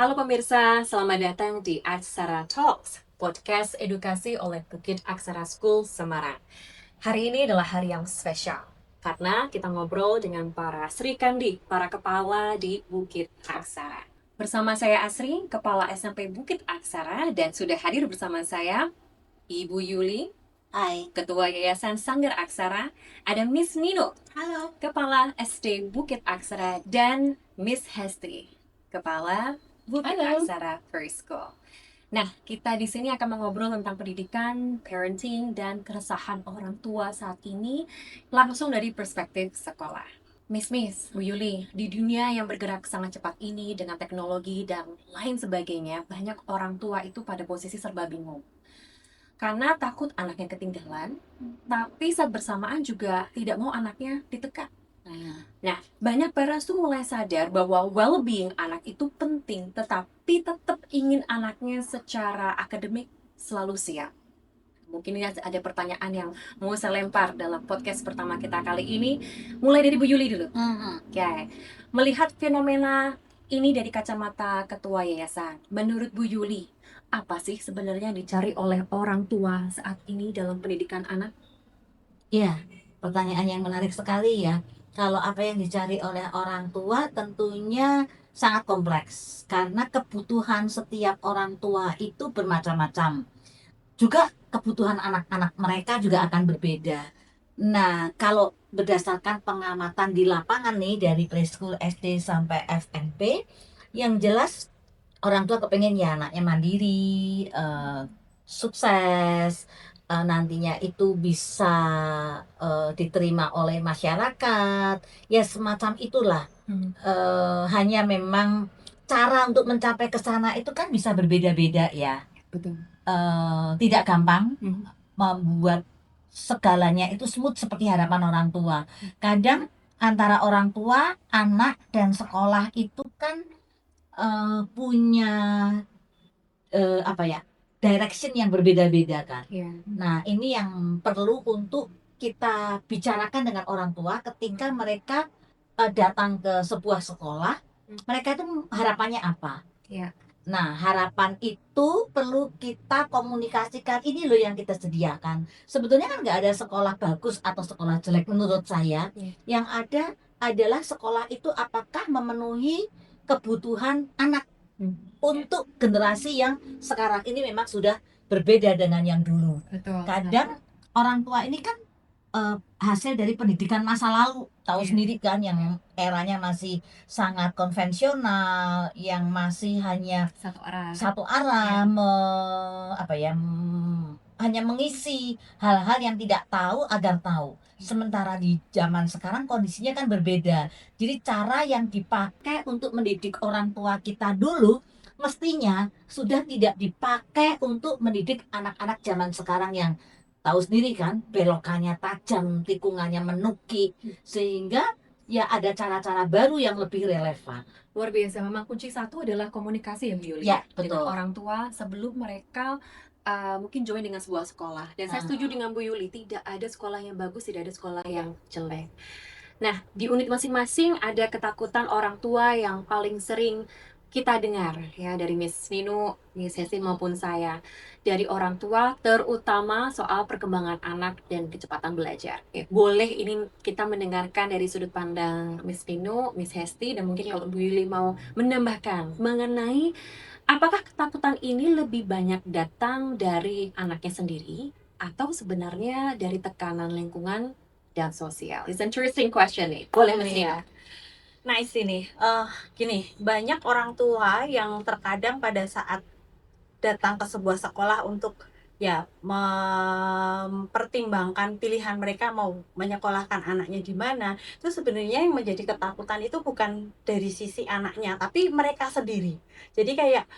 Halo pemirsa, selamat datang di Aksara Talks, podcast edukasi oleh Bukit Aksara School Semarang. Hari ini adalah hari yang spesial, karena kita ngobrol dengan para Sri Kandi, para kepala di Bukit Aksara. Bersama saya Asri, Kepala SMP Bukit Aksara, dan sudah hadir bersama saya Ibu Yuli, Hai, Ketua Yayasan Sanggar Aksara, ada Miss Nino, halo. Kepala SD Bukit Aksara, dan Miss Hesti, Kepala Bukit Halo. Aksara First School. Nah, kita di sini akan mengobrol tentang pendidikan, parenting, dan keresahan orang tua saat ini langsung dari perspektif sekolah. Miss, Bu Yuli, di dunia yang bergerak sangat cepat ini dengan teknologi dan lain sebagainya, banyak orang tua itu pada posisi serba bingung karena takut anaknya ketinggalan, tapi saat bersamaan juga tidak mau anaknya ditekan. Nah, banyak parents tuh mulai sadar bahwa well-being anak itu penting, tetapi tetap ingin anaknya secara akademik selalu siap. Mungkin ini ada pertanyaan yang mau saya lempar dalam podcast pertama kita kali ini. Mulai dari Bu Yuli dulu. Oke, melihat fenomena ini dari kacamata ketua yayasan, menurut Bu Yuli, apa sih sebenarnya yang dicari oleh orang tua saat ini dalam pendidikan anak? Ya, pertanyaan yang menarik sekali ya. Kalau apa yang dicari oleh orang tua tentunya sangat kompleks karena kebutuhan setiap orang tua itu bermacam-macam. Juga kebutuhan anak-anak mereka juga akan berbeda. Nah, kalau berdasarkan pengamatan di lapangan nih dari preschool SD sampai SMP, yang jelas orang tua kepengen ya anaknya mandiri, sukses, nantinya itu bisa diterima oleh masyarakat, ya semacam itulah. Hanya memang cara untuk mencapai ke sana itu kan bisa berbeda-beda ya. Betul. Tidak gampang membuat segalanya itu smooth seperti harapan orang tua. Kadang antara orang tua, anak, dan sekolah itu kan punya apa ya, direction yang berbeda-beda kan. Iya. Nah, ini yang perlu untuk kita bicarakan dengan orang tua ketika mereka datang ke sebuah sekolah. Mereka itu harapannya apa? Iya. Nah, harapan itu perlu kita komunikasikan. Ini loh yang kita sediakan. Sebetulnya kan nggak ada sekolah bagus atau sekolah jelek menurut saya. Iya. Yang ada adalah sekolah itu apakah memenuhi kebutuhan anak untuk generasi yang sekarang ini memang sudah berbeda dengan yang dulu. Betul. Kadang orang tua ini kan hasil dari pendidikan masa lalu, tahu Iya. sendiri kan, yang eranya masih sangat konvensional, yang masih hanya Satu arah. apa ya, hanya mengisi hal-hal yang tidak tahu agar tahu. Sementara di zaman sekarang kondisinya kan berbeda. Jadi cara yang dipakai untuk mendidik orang tua kita dulu mestinya sudah tidak dipakai untuk mendidik anak-anak zaman sekarang yang tahu sendiri kan, belokannya tajam, tikungannya menukik, sehingga ya ada cara-cara baru yang lebih relevan. Luar biasa, memang kunci satu adalah komunikasi ya Bu Yuli, Ya, dengan betul. orang tua sebelum mereka mungkin join dengan sebuah sekolah. Dan saya setuju dengan Bu Yuli, tidak ada sekolah yang bagus, tidak ada sekolah yang jelek. Nah, di unit masing-masing ada ketakutan orang tua yang paling sering kita dengar ya dari Miss Nino, Miss Hesin maupun saya dari orang tua, terutama soal perkembangan anak dan kecepatan belajar. Oke, boleh ini kita mendengarkan dari sudut pandang Miss Nino, Miss Hesti, dan mungkin kalau Bu Yuli mau menambahkan mengenai apakah ketakutan ini lebih banyak datang dari anaknya sendiri atau sebenarnya dari tekanan lingkungan dan sosial? It's interesting question nih. Boleh Miss Nino? Iya. Nice ini. Gini, banyak orang tua yang terkadang pada saat datang ke sebuah sekolah untuk ya mempertimbangkan pilihan mereka mau menyekolahkan anaknya di mana, itu sebenarnya yang menjadi ketakutan itu bukan dari sisi anaknya, tapi mereka sendiri. Jadi kayak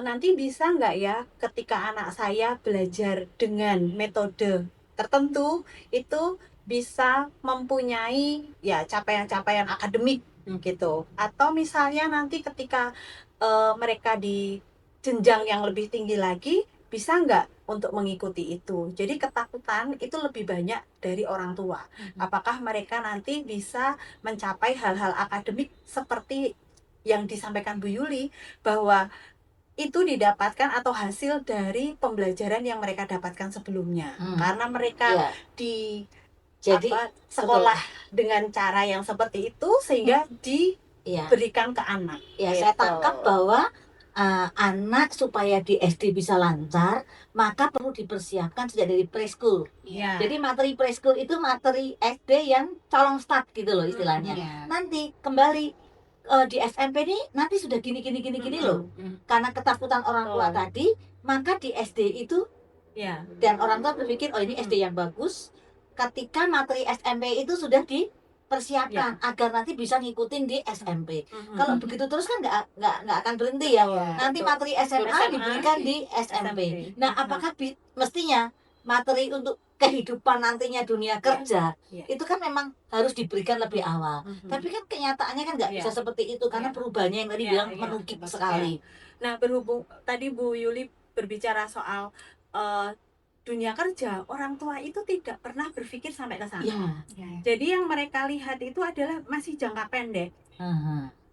nanti bisa nggak ya ketika anak saya belajar dengan metode tertentu itu bisa mempunyai ya capaian-capaian akademik gitu, atau misalnya nanti ketika mereka di jenjang yang lebih tinggi lagi bisa nggak untuk mengikuti itu. Jadi ketakutan itu lebih banyak dari orang tua. Apakah mereka nanti bisa mencapai hal-hal akademik seperti yang disampaikan Bu Yuli, bahwa itu didapatkan atau hasil dari pembelajaran yang mereka dapatkan sebelumnya. Karena mereka Ya, di jadi sekolah dengan cara yang seperti itu, sehingga ya, diberikan ke anak. ya Gitu. saya tangkap bahwa anak supaya di SD bisa lancar, maka perlu dipersiapkan sejak dari preschool. Iya. Jadi materi preschool itu materi SD yang colong start gitu loh istilahnya. Iya. Nanti kembali di SMP ini nanti sudah gini loh. Karena ketakutan orang tua tadi, maka di SD itu Iya. dan orang tua berpikir oh ini SD yang bagus. Ketika materi SMP itu sudah dipersiapkan agar nanti bisa ngikutin di SMP. Kalau begitu terus kan nggak akan berhenti ya. Nanti materi SMA diberikan di SMP. Nah, apakah mestinya materi untuk kehidupan nantinya dunia kerja itu kan memang harus diberikan lebih awal. Tapi kan kenyataannya kan nggak bisa seperti itu karena perubahannya yang tadi bilang menukik sekali. Nah, berhubung tadi Bu Yuli berbicara soal dunia kerja, orang tua itu tidak pernah berpikir sampai ke sana. Jadi yang mereka lihat itu adalah masih jangka pendek.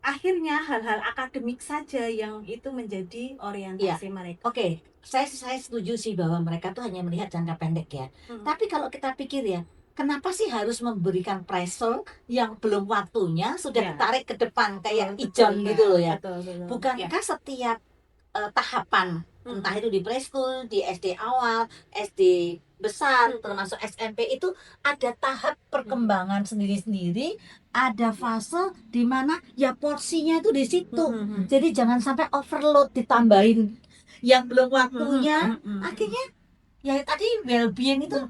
Akhirnya hal-hal akademik saja yang itu menjadi orientasi mereka. Oke, saya setuju sih bahwa mereka tuh hanya melihat jangka pendek ya. Tapi kalau kita pikir ya, kenapa sih harus memberikan pressure yang belum waktunya sudah ditarik ke depan kayak ijon gitu loh ya? Bukankah setiap tahapan entah itu di preschool, di SD awal, SD besar, termasuk SMP itu ada tahap perkembangan sendiri-sendiri, ada fase di mana ya porsinya itu di situ. Jadi jangan sampai overload ditambahin yang belum waktunya, akhirnya ya tadi well-being itu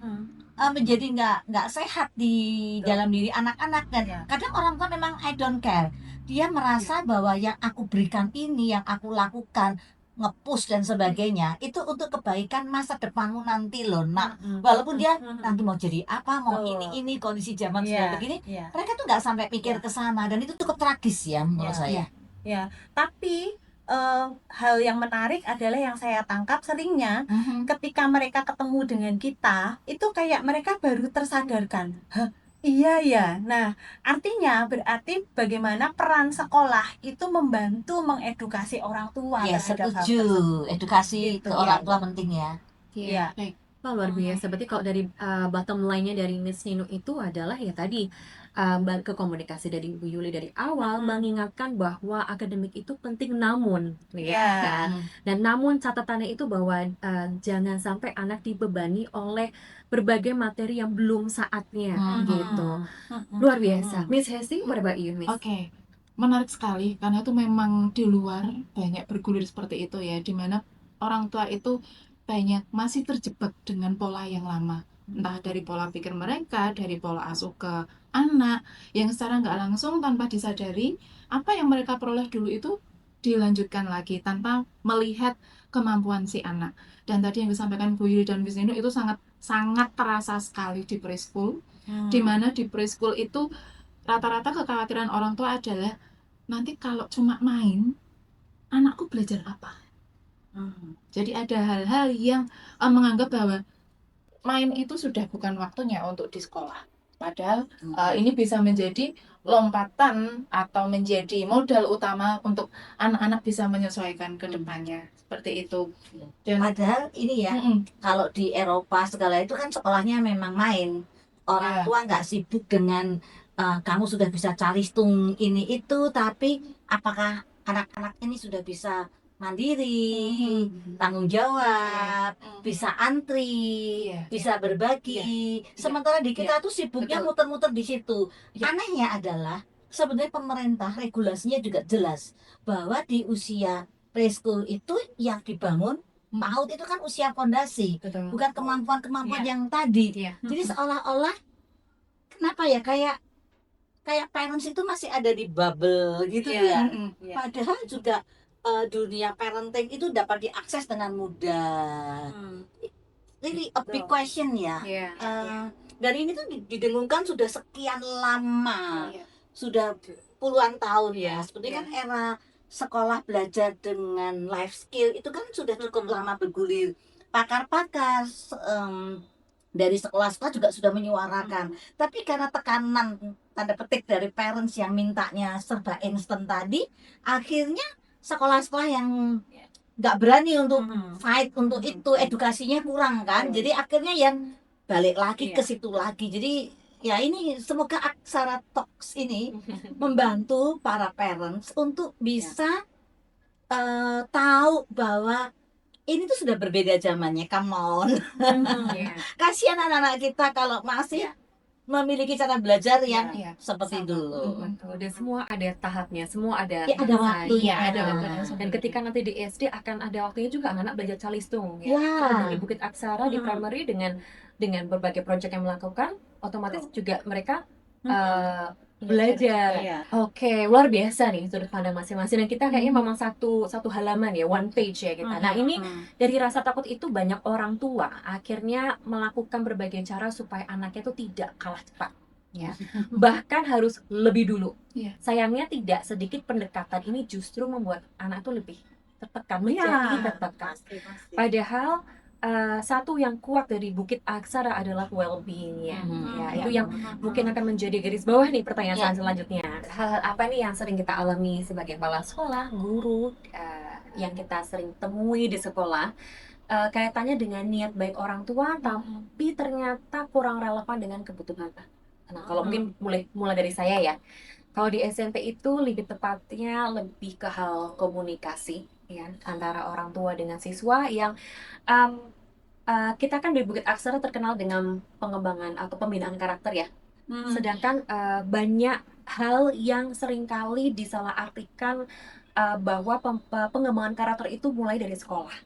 menjadi nggak sehat di dalam diri anak-anak. Dan kadang orang tua memang I don't care, dia merasa bahwa yang aku berikan ini, yang aku lakukan nge-push dan sebagainya itu untuk kebaikan masa depanmu nanti loh nak. Walaupun dia nanti mau jadi apa, mau ini kondisi zaman sudah begini, mereka tuh nggak sampai pikir ke sana dan itu cukup tragis ya menurut saya. Tapi hal yang menarik adalah yang saya tangkap seringnya ketika mereka ketemu dengan kita itu kayak mereka baru tersadarkan, iya ya. Nah, artinya berarti bagaimana peran sekolah itu membantu mengedukasi orang tua Ya terhadap hal setuju, tersebut. edukasi Gitu, ke orang tua penting ya. Iya. Baik. Wah, luar biasa. Berarti kalau dari bottom line-nya dari Miss Nino itu adalah ya tadi balik ke komunikasi dari Bu Yuli dari awal mengingatkan bahwa akademik itu penting namun ya kan. Dan namun catatannya itu bahwa jangan sampai anak dibebani oleh berbagai materi yang belum saatnya gitu. Luar biasa. Miss Hesti, what about you, Miss? Oke, menarik sekali karena itu memang di luar banyak bergulir seperti itu ya, dimana orang tua itu banyak masih terjebak dengan pola yang lama, entah dari pola pikir mereka, dari pola asuh ke anak, yang secara nggak langsung tanpa disadari apa yang mereka peroleh dulu itu dilanjutkan lagi tanpa melihat kemampuan si anak. Dan tadi yang disampaikan Bu Yuli dan Bu Nino itu sangat sangat terasa sekali di preschool, dimana di preschool itu rata-rata kekhawatiran orang tua adalah nanti kalau cuma main, anakku belajar apa? Jadi ada hal-hal yang menganggap bahwa main itu sudah bukan waktunya untuk di sekolah. Padahal ini bisa menjadi lompatan atau menjadi modal utama untuk anak-anak bisa menyesuaikan ke depannya. Seperti itu. Dan Padahal ini ya, kalau di Eropa segala itu kan sekolahnya memang main. Orang tua nggak sibuk dengan kamu sudah bisa cari hitung ini itu, tapi apakah anak-anak ini sudah bisa mandiri, tanggung jawab, bisa antri, bisa berbagi. Sementara di kita tuh sibuknya muter-muter di situ. Anehnya adalah sebenarnya pemerintah regulasinya juga jelas bahwa di usia preschool itu yang dibangun PAUD itu kan usia fondasi, bukan kemampuan-kemampuan yang tadi. Jadi seolah-olah kenapa ya kayak parents itu masih ada di bubble gitu ya. Padahal juga dunia parenting itu dapat diakses dengan mudah. Really a big question ya. Dan ini tuh didengungkan sudah sekian lama, sudah puluhan tahun ya. Seperti kan era sekolah belajar dengan life skill itu kan sudah cukup lama bergulir. Pakar-pakar dari sekolah-sekolah juga sudah menyuarakan. Tapi karena tekanan tanda petik dari parents yang mintanya serba instan tadi, akhirnya sekolah-sekolah yang nggak berani untuk fight untuk itu, edukasinya kurang kan, jadi akhirnya yang balik lagi ke situ lagi. Jadi ya ini semoga Aksara Talks ini membantu para parents untuk bisa tahu bahwa ini tuh sudah berbeda zamannya, come on. Iya. Kasihan anak-anak kita kalau masih memiliki cara belajar yang Iya. seperti Sama. dulu. Betul. Dan semua ada tahapnya, semua ada Ya, ada masanya. waktunya. Iya, ada Nah, waktunya. Dan ketika nanti di SD akan ada waktunya juga anak-anak belajar calistung ya. Ya. Kalau di Bukit Aksara di primary dengan berbagai proyek yang melakukan, otomatis juga mereka belajar. Iya. Oke, luar biasa nih sudut pandang masing-masing. Dan kita kayaknya memang satu halaman ya, one page ya kita. Nah ini dari rasa takut itu banyak orang tua akhirnya melakukan berbagai cara supaya anaknya itu tidak kalah cepat. Ya, bahkan harus lebih dulu. Iya. Sayangnya tidak sedikit pendekatan ini justru membuat anak itu lebih tertekan, menjadi tertekan. Pasti. Padahal satu yang kuat dari Bukit Aksara adalah well-being-nya. Ya, itu yang mungkin akan menjadi garis bawah nih pertanyaan selanjutnya. Hal apa nih yang sering kita alami sebagai kepala sekolah, guru, yang kita sering temui di sekolah, kaitannya dengan niat baik orang tua, tapi ternyata kurang relevan dengan kebutuhan. Nah, kalau mungkin mulai dari saya ya. Kalau di SMP itu lebih tepatnya lebih ke hal komunikasi ya antara orang tua dengan siswa yang kita kan di Bukit Aksara terkenal dengan pengembangan atau pembinaan karakter ya. Sedangkan banyak hal yang seringkali disalahartikan bahwa pengembangan karakter itu mulai dari sekolah.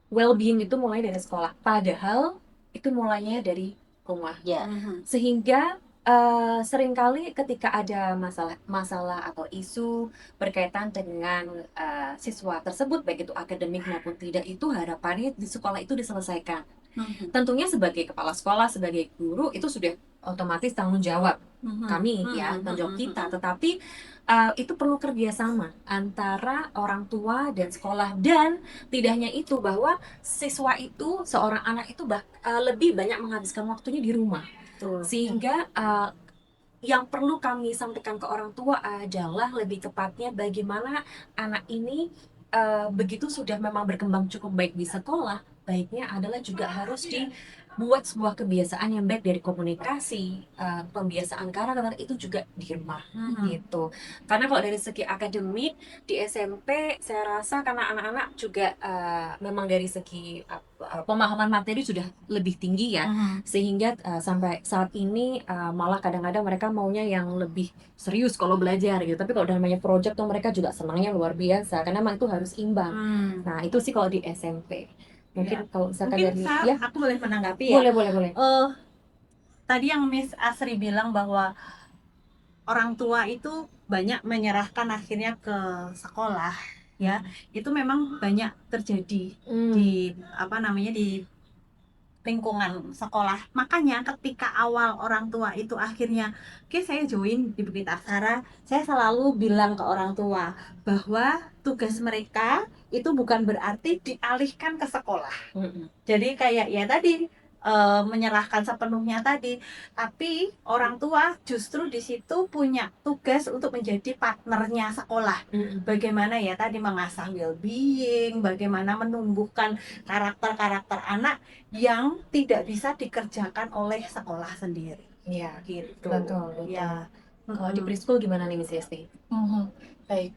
Well-being itu mulai dari sekolah. Padahal itu mulainya dari rumah. Ya. Sehingga seringkali ketika ada masalah atau isu berkaitan dengan siswa tersebut, baik itu akademik maupun tidak, itu harapannya di sekolah itu diselesaikan. Tentunya sebagai kepala sekolah, sebagai guru, itu sudah otomatis tanggung jawab kami ya, tanggung jawab kita. Tetapi itu perlu kerjasama antara orang tua dan sekolah. Dan tidak hanya itu, bahwa siswa itu, seorang anak itu lebih banyak menghabiskan waktunya di rumah. Sehingga yang perlu kami sampaikan ke orang tua adalah lebih tepatnya bagaimana anak ini begitu sudah memang berkembang cukup baik di sekolah, baiknya adalah juga harus dibuat sebuah kebiasaan yang baik dari komunikasi, pembiasaan karakter itu juga di rumah gitu. Karena kalau dari segi akademik di SMP saya rasa karena anak-anak juga memang dari segi pemahaman materi sudah lebih tinggi ya, sehingga sampai saat ini malah kadang-kadang mereka maunya yang lebih serius kalau belajar gitu. Tapi kalau namanya project tuh mereka juga senangnya luar biasa karena memang itu harus imbang. Nah itu sih kalau di SMP. Mungkin kalau misalkan dari Aku boleh menanggapi ya. boleh. Tadi yang Miss Asri bilang bahwa orang tua itu banyak menyerahkan akhirnya ke sekolah ya, itu memang banyak terjadi di di lingkungan sekolah. Makanya ketika awal orang tua itu akhirnya saya join di Bukit Aksara, saya selalu bilang ke orang tua bahwa tugas mereka itu bukan berarti dialihkan ke sekolah. Jadi kayak ya tadi menyerahkan sepenuhnya tadi, tapi orang tua justru di situ punya tugas untuk menjadi partnernya sekolah. Bagaimana ya tadi mengasah well-being, bagaimana menumbuhkan karakter-karakter anak yang tidak bisa dikerjakan oleh sekolah sendiri. Iya, Gitu. betul. Ya. Kalau di preschool gimana nih Miss Yesti? Baik.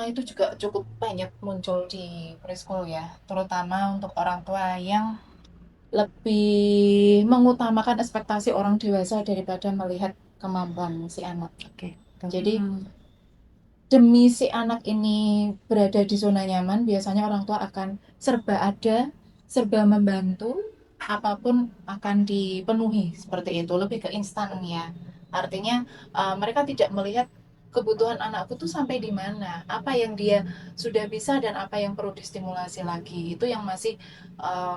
Itu juga cukup banyak muncul di preschool ya, terutama untuk orang tua yang lebih mengutamakan ekspektasi orang dewasa daripada melihat kemampuan si anak. Jadi demi si anak ini berada di zona nyaman, biasanya orang tua akan serba ada, serba membantu, apapun akan dipenuhi seperti itu, lebih ke instan ya. Artinya mereka tidak melihat kebutuhan anakku tuh sampai di mana, apa yang dia sudah bisa dan apa yang perlu distimulasi lagi. Itu yang masih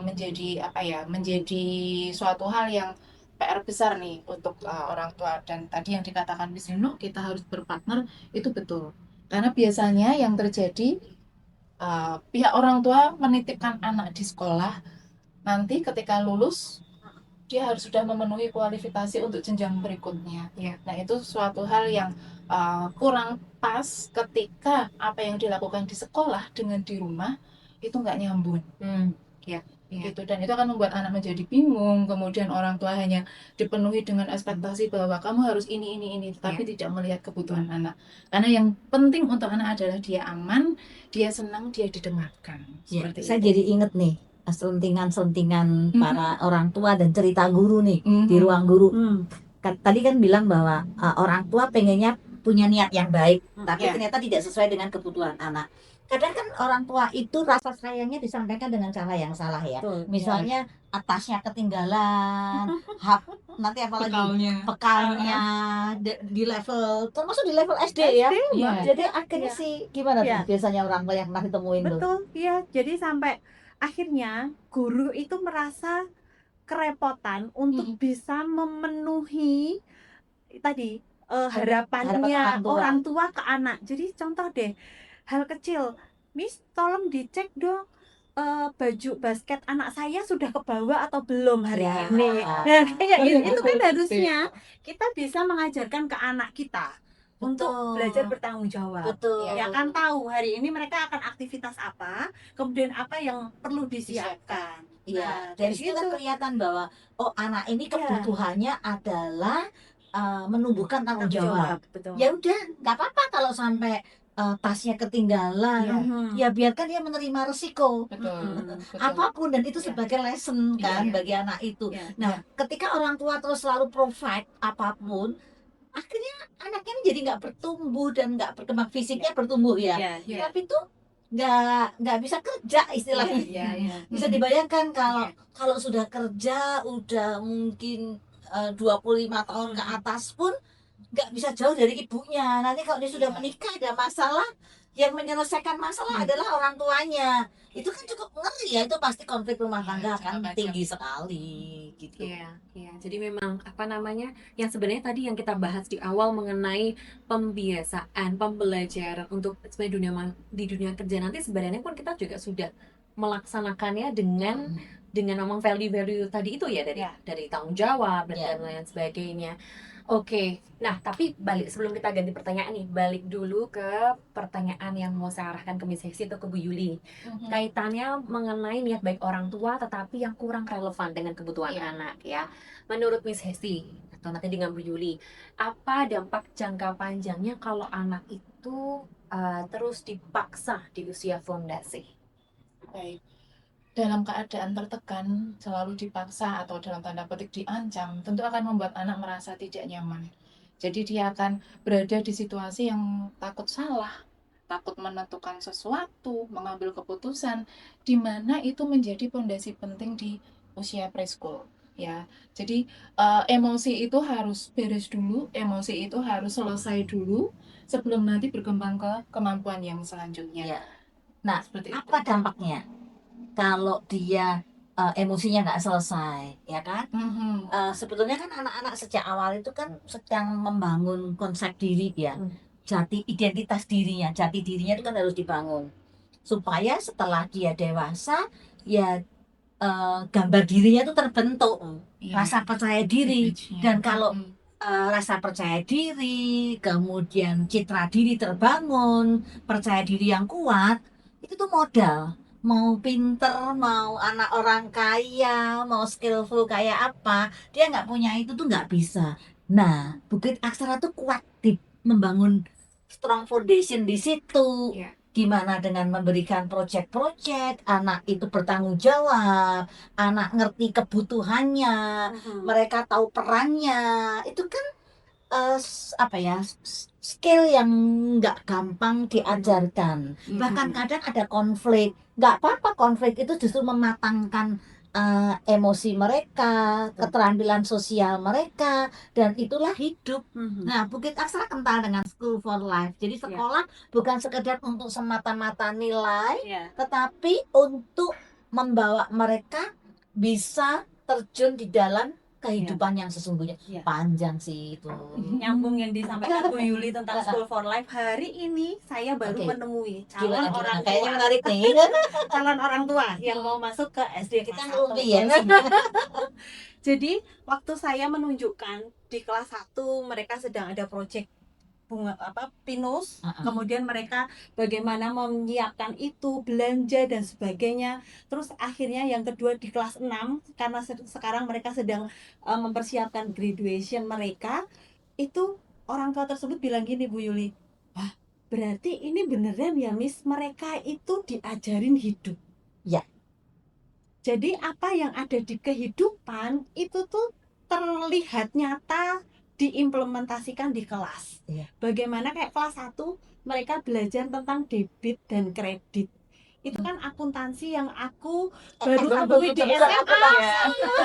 menjadi suatu hal yang PR besar nih untuk orang tua. Dan tadi yang dikatakan Miss Nino, kita harus berpartner, itu betul. Karena biasanya yang terjadi pihak orang tua menitipkan anak di sekolah, nanti ketika lulus dia harus sudah memenuhi kualifikasi untuk jenjang berikutnya. Iya. Nah, itu suatu hal yang kurang pas ketika apa yang dilakukan di sekolah dengan di rumah itu nggak nyambung. Iya. Gitu, dan itu akan membuat anak menjadi bingung, kemudian orang tua hanya dipenuhi dengan ekspektasi bahwa kamu harus ini, tapi tidak melihat kebutuhan anak. Karena yang penting untuk anak adalah dia aman, dia senang, dia didengarkan. Ya, Seperti saya itu. jadi inget nih selentingan-selentingan Mhm. para orang tua dan cerita guru nih di Mhm. ruang guru. Hmm. Tadi kan bilang bahwa orang tua pengennya punya niat yang baik, tapi Ya. ternyata tidak sesuai dengan kebutuhan anak. Kadang kan orang tua itu rasa sayangnya disampaikan dengan cara yang salah ya. Betul. Misalnya tasnya ketinggalan, nanti apalagi bekalnya di level, termasuk di level SD ya. Iya. Jadi akhirnya Iya. sih gimana tuh Iya. biasanya orang tua yang pernah ditemuin tuh? Betul, iya. Jadi sampai akhirnya guru itu merasa kerepotan untuk bisa memenuhi tadi harapannya harapan orang tua ke anak. Jadi contoh deh, hal kecil, Miss tolong dicek dong baju basket anak saya sudah ke bawah atau belum hari Ya. ini. Nah, kayak gitu. Itu kan Betul. harusnya kita bisa mengajarkan ke anak kita untuk Betul. belajar bertanggung jawab. Betul. Ya kan tahu hari ini mereka akan aktivitas apa, kemudian apa yang perlu disiapkan. Iya, Nah, dari kayak situ kan gitu. kelihatan bahwa anak ini Iya. kebutuhannya adalah menumbuhkan tanggung jawab. Betul. Ya udah, nggak apa-apa kalau sampai tasnya ketinggalan. Iya. Ya biarkan dia menerima resiko Betul. apapun, dan itu Iya. sebagai lesson kan Iya. bagi anak itu. Iya. Nah, ketika orang tua terus selalu provide apapun, akhirnya anaknya ini jadi nggak bertumbuh dan nggak berkembang, fisiknya bertumbuh ya, Iya. tapi tuh nggak bisa kerja istilahnya. Iya. Bisa dibayangkan kalau sudah kerja udah mungkin 25 tahun ke atas pun nggak bisa jauh dari ibunya. Nanti kalau dia sudah menikah ada masalah, yang menyelesaikan masalah adalah orang tuanya. Itu kan cukup ngeri ya, itu pasti konflik rumah tangga kan sangat tinggi sekali gitu. Iya. Jadi memang apa namanya, yang sebenarnya tadi yang kita bahas di awal mengenai pembiasaan, pembelajaran untuk sebenarnya di dunia kerja nanti, sebenarnya pun kita juga sudah melaksanakannya dengan ngomong value-value tadi itu ya, dari tanggung jawab dan lain sebagainya. Oke, nah tapi sebelum kita ganti pertanyaan nih, balik dulu ke pertanyaan yang mau saya arahkan ke Miss Hesti atau ke Bu Yuli. Kaitannya mengenai niat baik orang tua tetapi yang kurang relevan dengan kebutuhan anak ya. Menurut Miss Hesti atau nanti dengan Bu Yuli, apa dampak jangka panjangnya kalau anak itu terus dipaksa di usia fondasi? Baik. Dalam keadaan tertekan, selalu dipaksa atau dalam tanda petik diancam, tentu akan membuat anak merasa tidak nyaman. Jadi dia akan berada di situasi yang takut salah, takut menentukan sesuatu, mengambil keputusan, di mana itu menjadi fondasi penting di usia preschool. Ya, jadi emosi itu harus beres dulu, emosi itu harus selesai dulu sebelum nanti berkembang ke kemampuan yang selanjutnya. Ya. Nah, seperti apa dampaknya kalau dia emosinya nggak selesai, ya kan? Sebetulnya kan anak-anak sejak awal itu kan sedang membangun konsep diri ya, identitas dirinya, jati dirinya itu kan harus dibangun supaya setelah dia dewasa ya gambar dirinya itu terbentuk, rasa percaya diri. Dan kalau rasa percaya diri, kemudian citra diri terbangun, percaya diri yang kuat, itu tuh modal. Mau pinter, mau anak orang kaya, mau skillful kayak apa, dia nggak punya itu tuh nggak bisa. Nah, Bukit Aksara tuh kuat di membangun strong foundation di situ. Gimana dengan memberikan project-project, anak itu bertanggung jawab, anak ngerti kebutuhannya, mereka tahu perannya. Itu kan skill yang nggak gampang diajarkan. Bahkan kadang ada konflik, nggak apa-apa, konflik itu justru mematangkan emosi mereka, keterampilan sosial mereka, dan itulah hidup. Nah, Bukit Aksara kental dengan School for Life. Jadi sekolah bukan sekedar untuk semata-mata nilai, tetapi untuk membawa mereka bisa terjun di dalam kehidupan yang sesungguhnya. Iya. Panjang sih itu. Nyambung yang disampaikan Bu Yuli tentang School for Life. Hari ini saya baru Oke. menemui calon Gimana, orang gimana? Kayaknya tua, menarik nih. calon orang tua yang mau masuk ke SD Kita kelas 1. ngelumpi ya. Jadi waktu saya menunjukkan di kelas 1 mereka sedang ada proyek bunga pinus, kemudian mereka bagaimana menyiapkan itu, belanja dan sebagainya. Terus akhirnya yang kedua di kelas 6 karena sekarang mereka sedang mempersiapkan graduation mereka, itu orang tua tersebut bilang gini Bu Yuli, wah berarti ini beneran ya Miss, mereka itu diajarin hidup. Ya. Jadi apa yang ada di kehidupan itu tuh terlihat nyata diimplementasikan di kelas. Iya. Bagaimana kayak kelas 1 mereka belajar tentang debit dan kredit. Itu kan akuntansi yang aku baru ambil di SMA.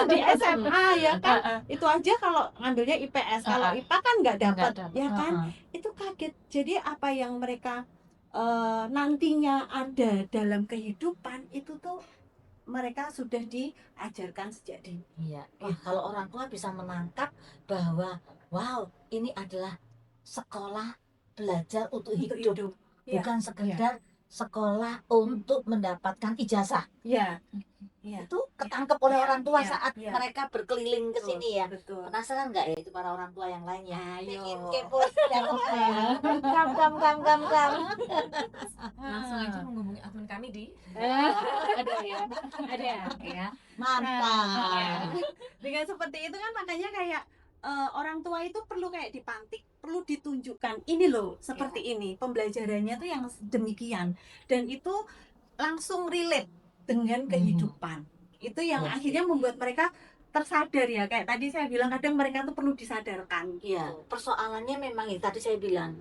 Di SMA ya kan. Itu aja kalau ngambilnya IPS, kalau IPA kan nggak dapat, ya kan? Itu kaget. Jadi apa yang mereka nantinya ada dalam kehidupan itu tuh mereka sudah diajarkan sejak dini. Iya. Wah, kalau orang tua bisa menangkap bahwa wow, ini adalah sekolah belajar untuk hidup, Iya. bukan sekedar sekolah untuk mendapatkan ijazah. Iya. Iya. Itu ketangkep oleh Iya, orang tua iya, saat iya. mereka berkeliling ke sini ya. Betul. Penasaran nggak ya itu para orang tua yang lain ya? Ayo. Pengen kepo ya. Kam. Langsung aja menghubungi akun kami di Ada ya. Ada ya. Mantap. Dengan seperti itu kan makanya kayak orang tua itu perlu kayak dipantik, perlu ditunjukkan ini loh seperti ini pembelajarannya tuh yang demikian, dan itu langsung relate dengan kehidupan. Itu yang Ya. akhirnya membuat mereka tersadar ya, kayak tadi saya bilang kadang mereka tuh perlu disadarkan. Iya, persoalannya memang itu tadi saya bilang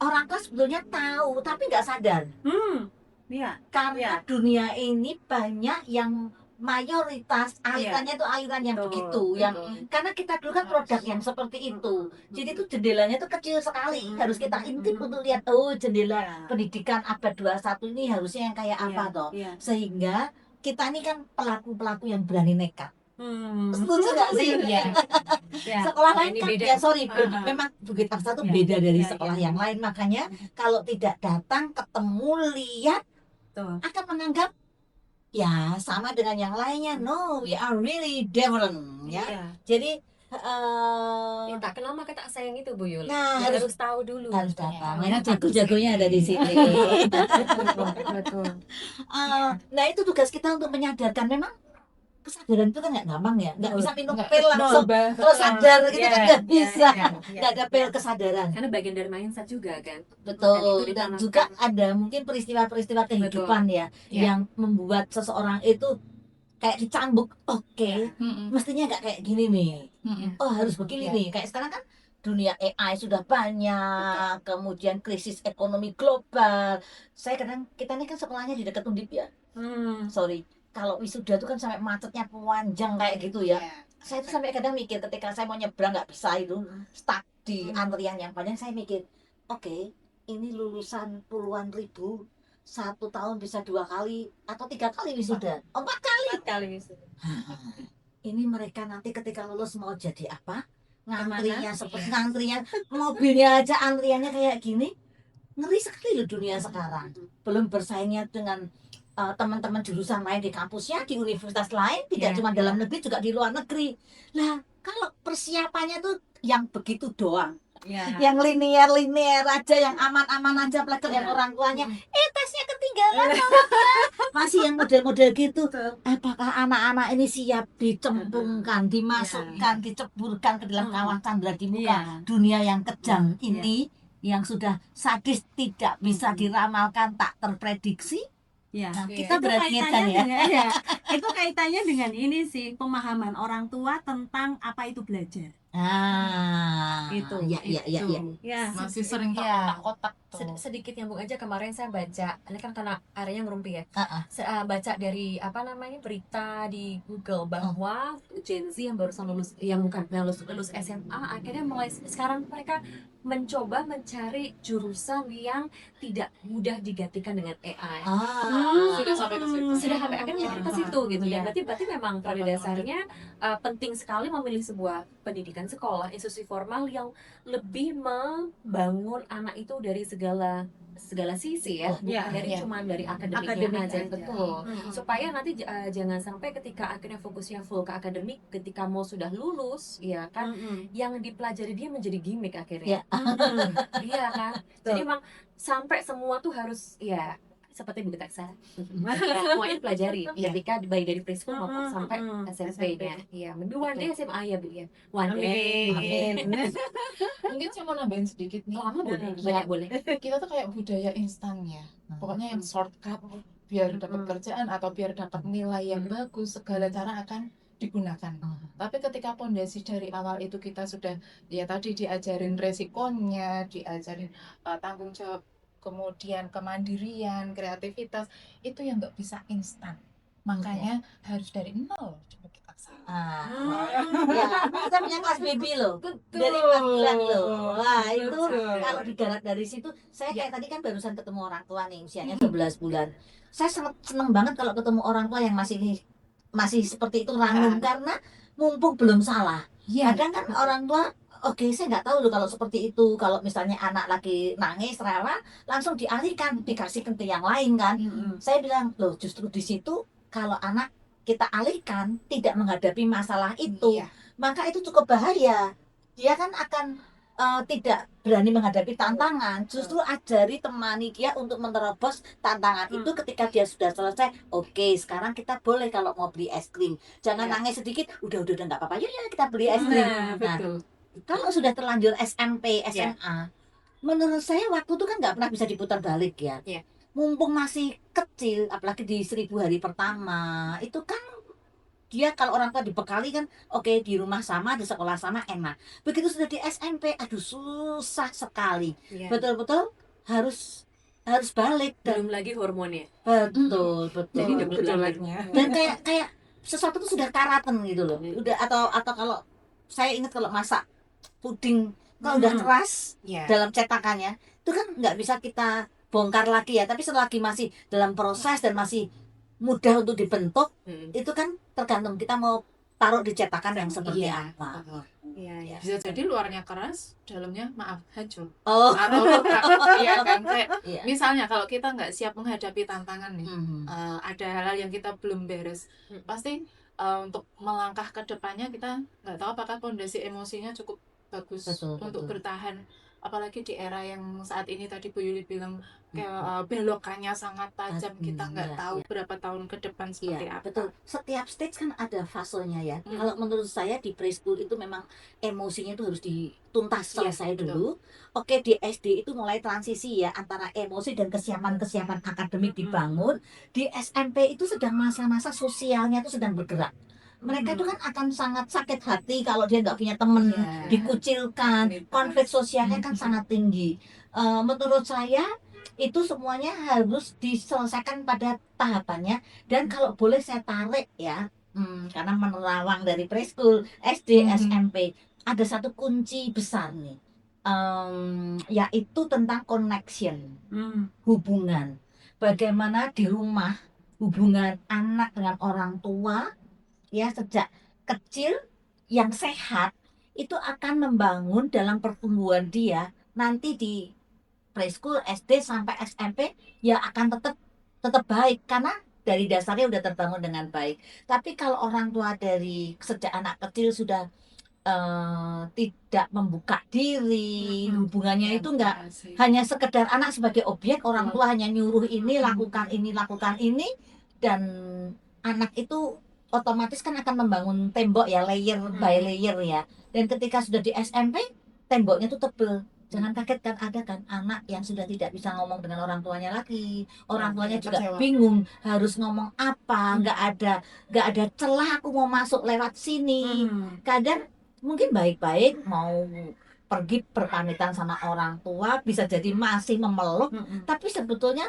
orang tua sebetulnya tahu tapi nggak sadar Iya. karena dunia ini banyak yang mayoritas alirannya itu aliran yang Betul, begitu, yang karena kita dulu kan produk yang seperti itu, jadi itu jendelanya tuh kecil sekali, harus kita intip untuk lihat jendela pendidikan abad 21 ini harusnya yang kayak apa toh, sehingga kita ini kan pelaku-pelaku yang berani nekat. Setuju nggak sih? Sekolah lain Ini kan beda. ya sorry, memang Bukit Arsa itu beda dari sekolah yang lain, makanya kalau tidak datang ketemu lihat akan menganggap ya sama dengan yang lainnya. No, we are really different ya. Jadi tak kenal maka tak sayang itu Bu Yuli. Nah, harus tahu dulu. harus datang. Ini jago-jagonya ada di sini. Betul. Nah itu tugas kita untuk menyadarkan. Memang kesadaran itu kan nggak gampang ya, nggak bisa minum Nggak, pil langsung terus sadar gitu kan nggak bisa, nggak ada pil kesadaran. Karena bagian dari mindset juga kan. Betul, Dan dan itu juga ada mungkin peristiwa-peristiwa kehidupan ya yang membuat seseorang itu kayak dicambuk. Oke, mestinya nggak kayak gini nih. Oh harus begini nih. Kayak sekarang kan dunia AI sudah banyak, kemudian krisis ekonomi global. Kita ini kan sekolahnya di dekat Undip ya. Sorry, kalau wisuda itu kan sampai macetnya panjang kayak gitu ya. Saya tuh sampai kadang mikir ketika saya mau nyebrang nggak bisa itu, stuck di antrian yang panjang. Saya mikir, oke, ini lulusan puluhan ribu, 1 tahun bisa 2 kali atau 3 kali wisuda, 4 kali. Ini mereka nanti ketika lulus mau jadi apa? Ngantrinya seperti ngantrinya mobilnya aja antriannya kayak gini. Ngeri sekali loh dunia sekarang. Belum bersaingnya dengan teman-teman jurusan lain di kampusnya, di universitas lain, tidak cuma dalam negeri juga di luar negeri. Nah, kalau persiapannya tuh yang begitu doang, yang linear aja, yang aman-aman aja, apalagi yang orang tuanya, tesnya ketinggalan, masih yang model-model gitu. Apakah anak-anak ini siap dicemplungkan, dimasukkan, diceburkan ke dalam kawah candra di muka dunia yang kejam ini, yang sudah sadis, tidak bisa diramalkan, tak terprediksi? Nah, kita beranikan ya. Itu kaitannya dengan ini sih, pemahaman orang tua tentang apa itu belajar. gitu. Ya, ya, ya, ya. Ya. Masih sering Iya. terkotak-kotak tuh. Sedikit nyambung aja kemarin saya baca, ini kan karena areanya ngerumpi ya. Ah, ah. Baca dari apa namanya berita di Google bahwa Gen Z yang barusan lulus, yang bukan yang lulus SMA, akhirnya mulai sekarang mereka mencoba mencari jurusan yang tidak mudah digantikan dengan AI. Sudah sampai ke situ. Sudah sampai akhirnya ke situ gitu ya. Iya. Berarti memang pada dasarnya penting sekali memilih sebuah pendidikan sekolah institusi formal yang lebih membangun anak itu dari segala sisi ya, bukan Iya, dari iya. cuma dari akademiknya Akademik aja, aja. betul. Mm-mm. Supaya nanti jangan sampai ketika akhirnya fokusnya full ke akademik, ketika mau sudah lulus, ya kan, Mm-mm. yang dipelajari dia menjadi gimmick Ya. akhirnya. Mm-mm. Iya kan, jadi memang sampai semua tuh harus ya seperti buku teks semuanya pelajari Iya. ketika baik dari preschool maupun Mm-mm, sampai mm-mm. SMP-nya. Iya, maybe one day SMA ya Bu ya. One Amin. day. Mungkin saya mau nambahin sedikit nih. Lama boleh, Hmm. banyak boleh. Kita tuh kayak budaya instan ya. Pokoknya yang shortcut biar dapat Mm-mm. kerjaan atau biar dapat nilai yang bagus, segala cara akan digunakan. Tapi ketika pondasi dari awal itu kita sudah ya tadi diajarin resikonya, diajarin tanggung jawab, kemudian kemandirian, kreativitas, itu yang nggak bisa instan. Makanya harus dari nol coba kita Ah, Hmm. ya, kita punya kelas baby loh. Betul. Dari 4 bulan loh. Wah, itu Betul. kalau digarap dari situ, saya kayak tadi kan barusan ketemu orang tua nih, usianya 11 bulan. Saya seneng banget kalau ketemu orang tua yang masih seperti itu ranum karena mumpung belum salah. Iya. Kadang kan orang tua, oke, saya nggak tahu loh kalau seperti itu. Kalau misalnya anak lagi nangis rela, langsung dialihkan, dikasihkan ke yang lain kan. Mm-mm. Saya bilang, loh justru di situ kalau anak kita alihkan tidak menghadapi masalah itu, Iya. maka itu cukup bahaya. Dia kan akan tidak berani menghadapi tantangan. Justru ajari, temani dia untuk menerobos tantangan itu ketika dia sudah selesai. Oke, sekarang kita boleh kalau mau beli es krim. Jangan Ya. nangis sedikit, udah nggak apa-apa. Yuk ya kita beli es krim. Nah, betul. Kalau sudah terlanjur SMP, SMA, menurut saya waktu itu kan nggak pernah bisa diputar balik ya. Iya. Mumpung masih kecil, apalagi di 1000 hari pertama, itu kan dia kalau orang tua dibekali kan, oke di rumah sama, di sekolah sama enak. Begitu sudah di SMP, aduh susah sekali. Iya. Betul-betul harus balik dan Belum lagi hormonnya. betul. Jadi double Betul lagi. lagi. Dan kayak sesuatu itu sudah karaten gitu loh. Udah atau kalau saya ingat kalau masak puding kalau udah keras Iya. dalam cetakannya itu kan nggak bisa kita bongkar lagi ya, tapi selagi masih dalam proses dan masih mudah untuk dibentuk, itu kan tergantung kita mau taruh di cetakan yang seperti Iya. apa. Iya, iya. Bisa jadi luarnya keras, dalamnya maaf hancur. Oh, Atau rusak. Iya kan? Kayak iya. misalnya kalau kita nggak siap menghadapi tantangan nih, Mhm. ada hal-hal yang kita belum beres, pasti untuk melangkah ke depannya kita nggak tahu apakah pondasi emosinya cukup bagus Betul, untuk betul. bertahan. Apalagi di era yang saat ini tadi Bu Yuli bilang kayak belokannya sangat tajam, kita nggak Iya, tahu iya. berapa tahun ke depan seperti Iya, apa. betul. Setiap stage kan ada fasenya ya. Hmm. Kalau menurut saya di preschool itu memang emosinya itu harus dituntas Iya, selesai betul. dulu. Oke, di SD itu mulai transisi ya antara emosi dan kesiapan akademik dibangun. Di SMP itu sedang masa-masa sosialnya itu sedang bergerak. Mereka itu kan akan sangat sakit hati kalau dia nggak punya teman, Iya. dikucilkan, konflik sosialnya kan sangat tinggi. Menurut saya itu semuanya harus diselesaikan pada tahapannya. Dan kalau boleh saya tarik ya, karena menerawang dari preschool, SD, SMP, ada satu kunci besar nih, yaitu tentang connection, hubungan. Bagaimana di rumah hubungan anak dengan orang tua ya sejak kecil yang sehat itu akan membangun dalam pertumbuhan dia nanti di preschool, SD sampai SMP ya akan tetap baik karena dari dasarnya udah terbangun dengan baik. Tapi kalau orang tua dari sejak anak kecil sudah tidak membuka diri, hubungannya itu enggak hanya sekedar anak sebagai objek, orang tua hanya nyuruh ini, lakukan ini, dan anak itu otomatis kan akan membangun tembok ya, layer by layer ya. Dan ketika sudah di SMP, temboknya tuh tebel. Jangan kaget kan ada kan anak yang sudah tidak bisa ngomong dengan orang tuanya lagi. Orang tuanya juga kecewa. bingung harus ngomong apa, nggak ada celah aku mau masuk lewat sini. Kadang mungkin baik-baik mau pergi berpamitan sama orang tua, bisa jadi masih memeluk, tapi sebetulnya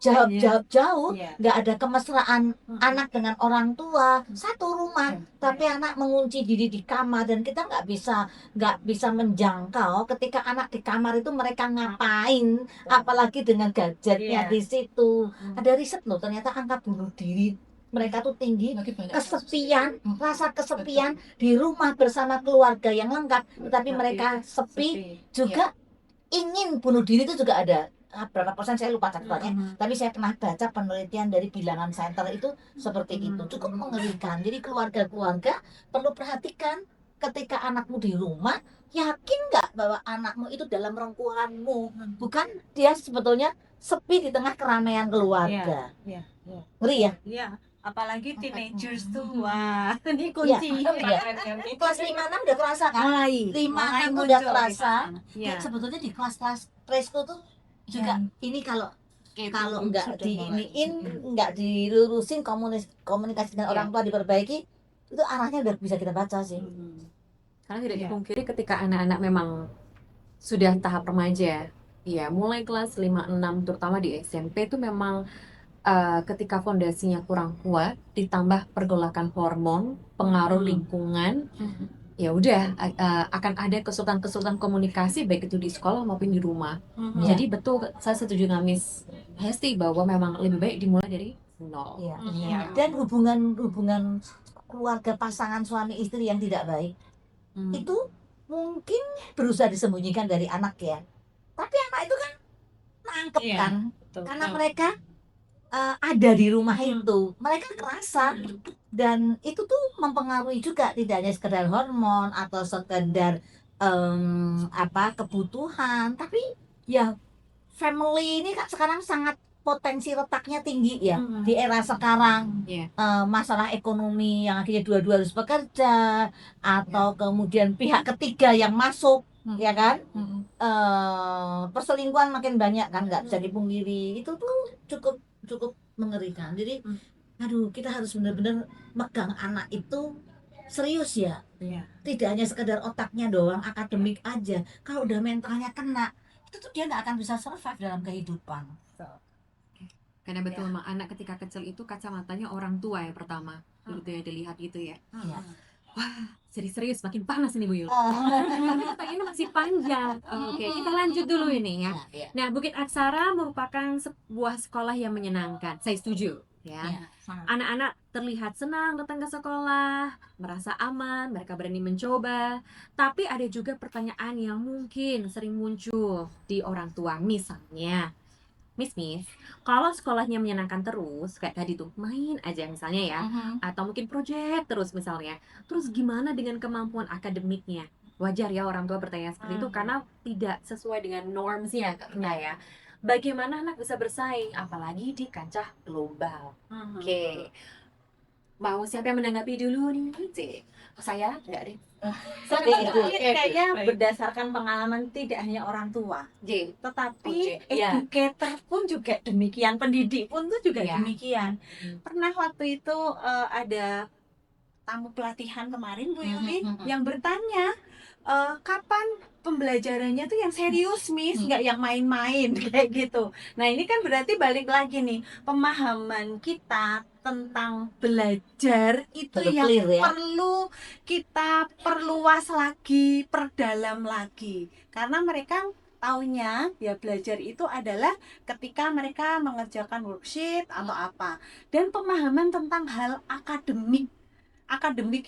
jauh jauh Iya. nggak ada kemesraan anak dengan orang tua satu rumah, tapi anak mengunci diri di kamar dan kita nggak bisa menjangkau ketika anak di kamar itu mereka ngapain, apalagi dengan gadgetnya Iya. di situ. Ada riset loh, ternyata angka bunuh diri mereka tuh tinggi. Lagi banyak Kesepian, rasa kesepian di rumah bersama keluarga yang lengkap, tetapi mereka sepi juga. Ingin bunuh diri itu juga ada. Berapa persen saya lupa catatannya, tapi saya pernah baca penelitian dari Bilangan Center itu seperti itu, cukup mengerikan. Jadi keluarga-keluarga perlu perhatikan ketika anakmu di rumah, yakin nggak bahwa anakmu itu dalam rengkuanmu, bukan dia sebetulnya sepi di tengah keramaian keluarga. Iya. Ngeri ya? Iya, apalagi teenagers tuh, wah, ini Iya, kunci. iya. Kelas 5-6 udah kerasa kan? Mulai 5-6 muncul udah di kerasa. sana. Iya. Sebetulnya di kelas-kelas presko tuh juga ini kalau nggak diiniin, nggak dilurusin, komunikasi dengan orang tua diperbaiki, itu arahnya udah bisa kita baca sih. Karena tidak Iya. dipungkiri ketika anak-anak memang sudah tahap remaja, ya mulai kelas 5-6 terutama di SMP itu memang ketika fondasinya kurang kuat, ditambah pergolakan hormon, pengaruh lingkungan, ya udah akan ada kesulitan komunikasi baik itu di sekolah maupun di rumah. Iya. Jadi betul, saya setuju dengan Miss Hesti bahwa memang lebih baik dimulai dari nol. Iya. Iya. Dan hubungan keluarga pasangan suami istri yang tidak baik itu mungkin berusaha disembunyikan dari anak ya, tapi anak itu kan nangkep Iya, kan, betul. karena mereka ada di rumah itu, mereka kerasa, dan itu tuh mempengaruhi juga, tidak hanya sekedar hormon atau sekedar kebutuhan, tapi ya family ini kan sekarang sangat potensi retaknya tinggi ya di era sekarang. Iya. Masalah ekonomi yang akhirnya dua-dua harus bekerja, atau kemudian pihak ketiga yang masuk, ya kan. Perselingkuhan makin banyak kan, nggak bisa dipungkiri, itu tuh cukup mengerikan. Jadi aduh, kita harus benar-benar megang anak itu serius ya, Iya. tidak hanya sekedar otaknya doang, akademik aja. Kalau udah mentalnya kena, itu tuh dia nggak akan bisa survive dalam kehidupan. Karena betul memang anak ketika kecil itu kacamatanya orang tua yang pertama, gitu ya dilihat gitu ya. Iya. Wah, serius makin panas ini Bu Yul. Karena pertanyaannya masih panjang. Oke, kita lanjut dulu ini ya. Iya. Nah, Bukit Aksara merupakan sebuah sekolah yang menyenangkan. Saya setuju, ya. Iya, sangat. Anak-anak terlihat senang datang ke sekolah, merasa aman, mereka berani mencoba. Tapi ada juga pertanyaan yang mungkin sering muncul di orang tua. Misalnya, Miss, kalau sekolahnya menyenangkan terus, kayak tadi tuh, main aja misalnya ya, atau mungkin proyek terus misalnya, terus gimana dengan kemampuan akademiknya? Wajar ya orang tua bertanya seperti itu karena tidak sesuai dengan normsnya karena ya. Bagaimana anak bisa bersaing, apalagi di kancah global? Oke, mau siapa yang menanggapi dulu nih? Cik? Saya enggak deh. Seperti itu. Kayaknya Baik. berdasarkan pengalaman tidak hanya orang tua, J. tetapi Oke, iya. educator pun juga demikian, pendidik pun tuh juga Iya. demikian. Pernah waktu itu ada tamu pelatihan kemarin Bu Yuli yang bertanya, kapan pembelajarannya tuh yang serius Miss, nggak yang main-main kayak gitu. Nah ini kan berarti balik lagi nih, pemahaman kita tentang belajar itu Perlu yang clear ya. perlu kita perluas lagi, perdalam lagi, karena mereka taunya ya belajar itu adalah ketika mereka mengerjakan worksheet atau apa, dan pemahaman tentang hal akademik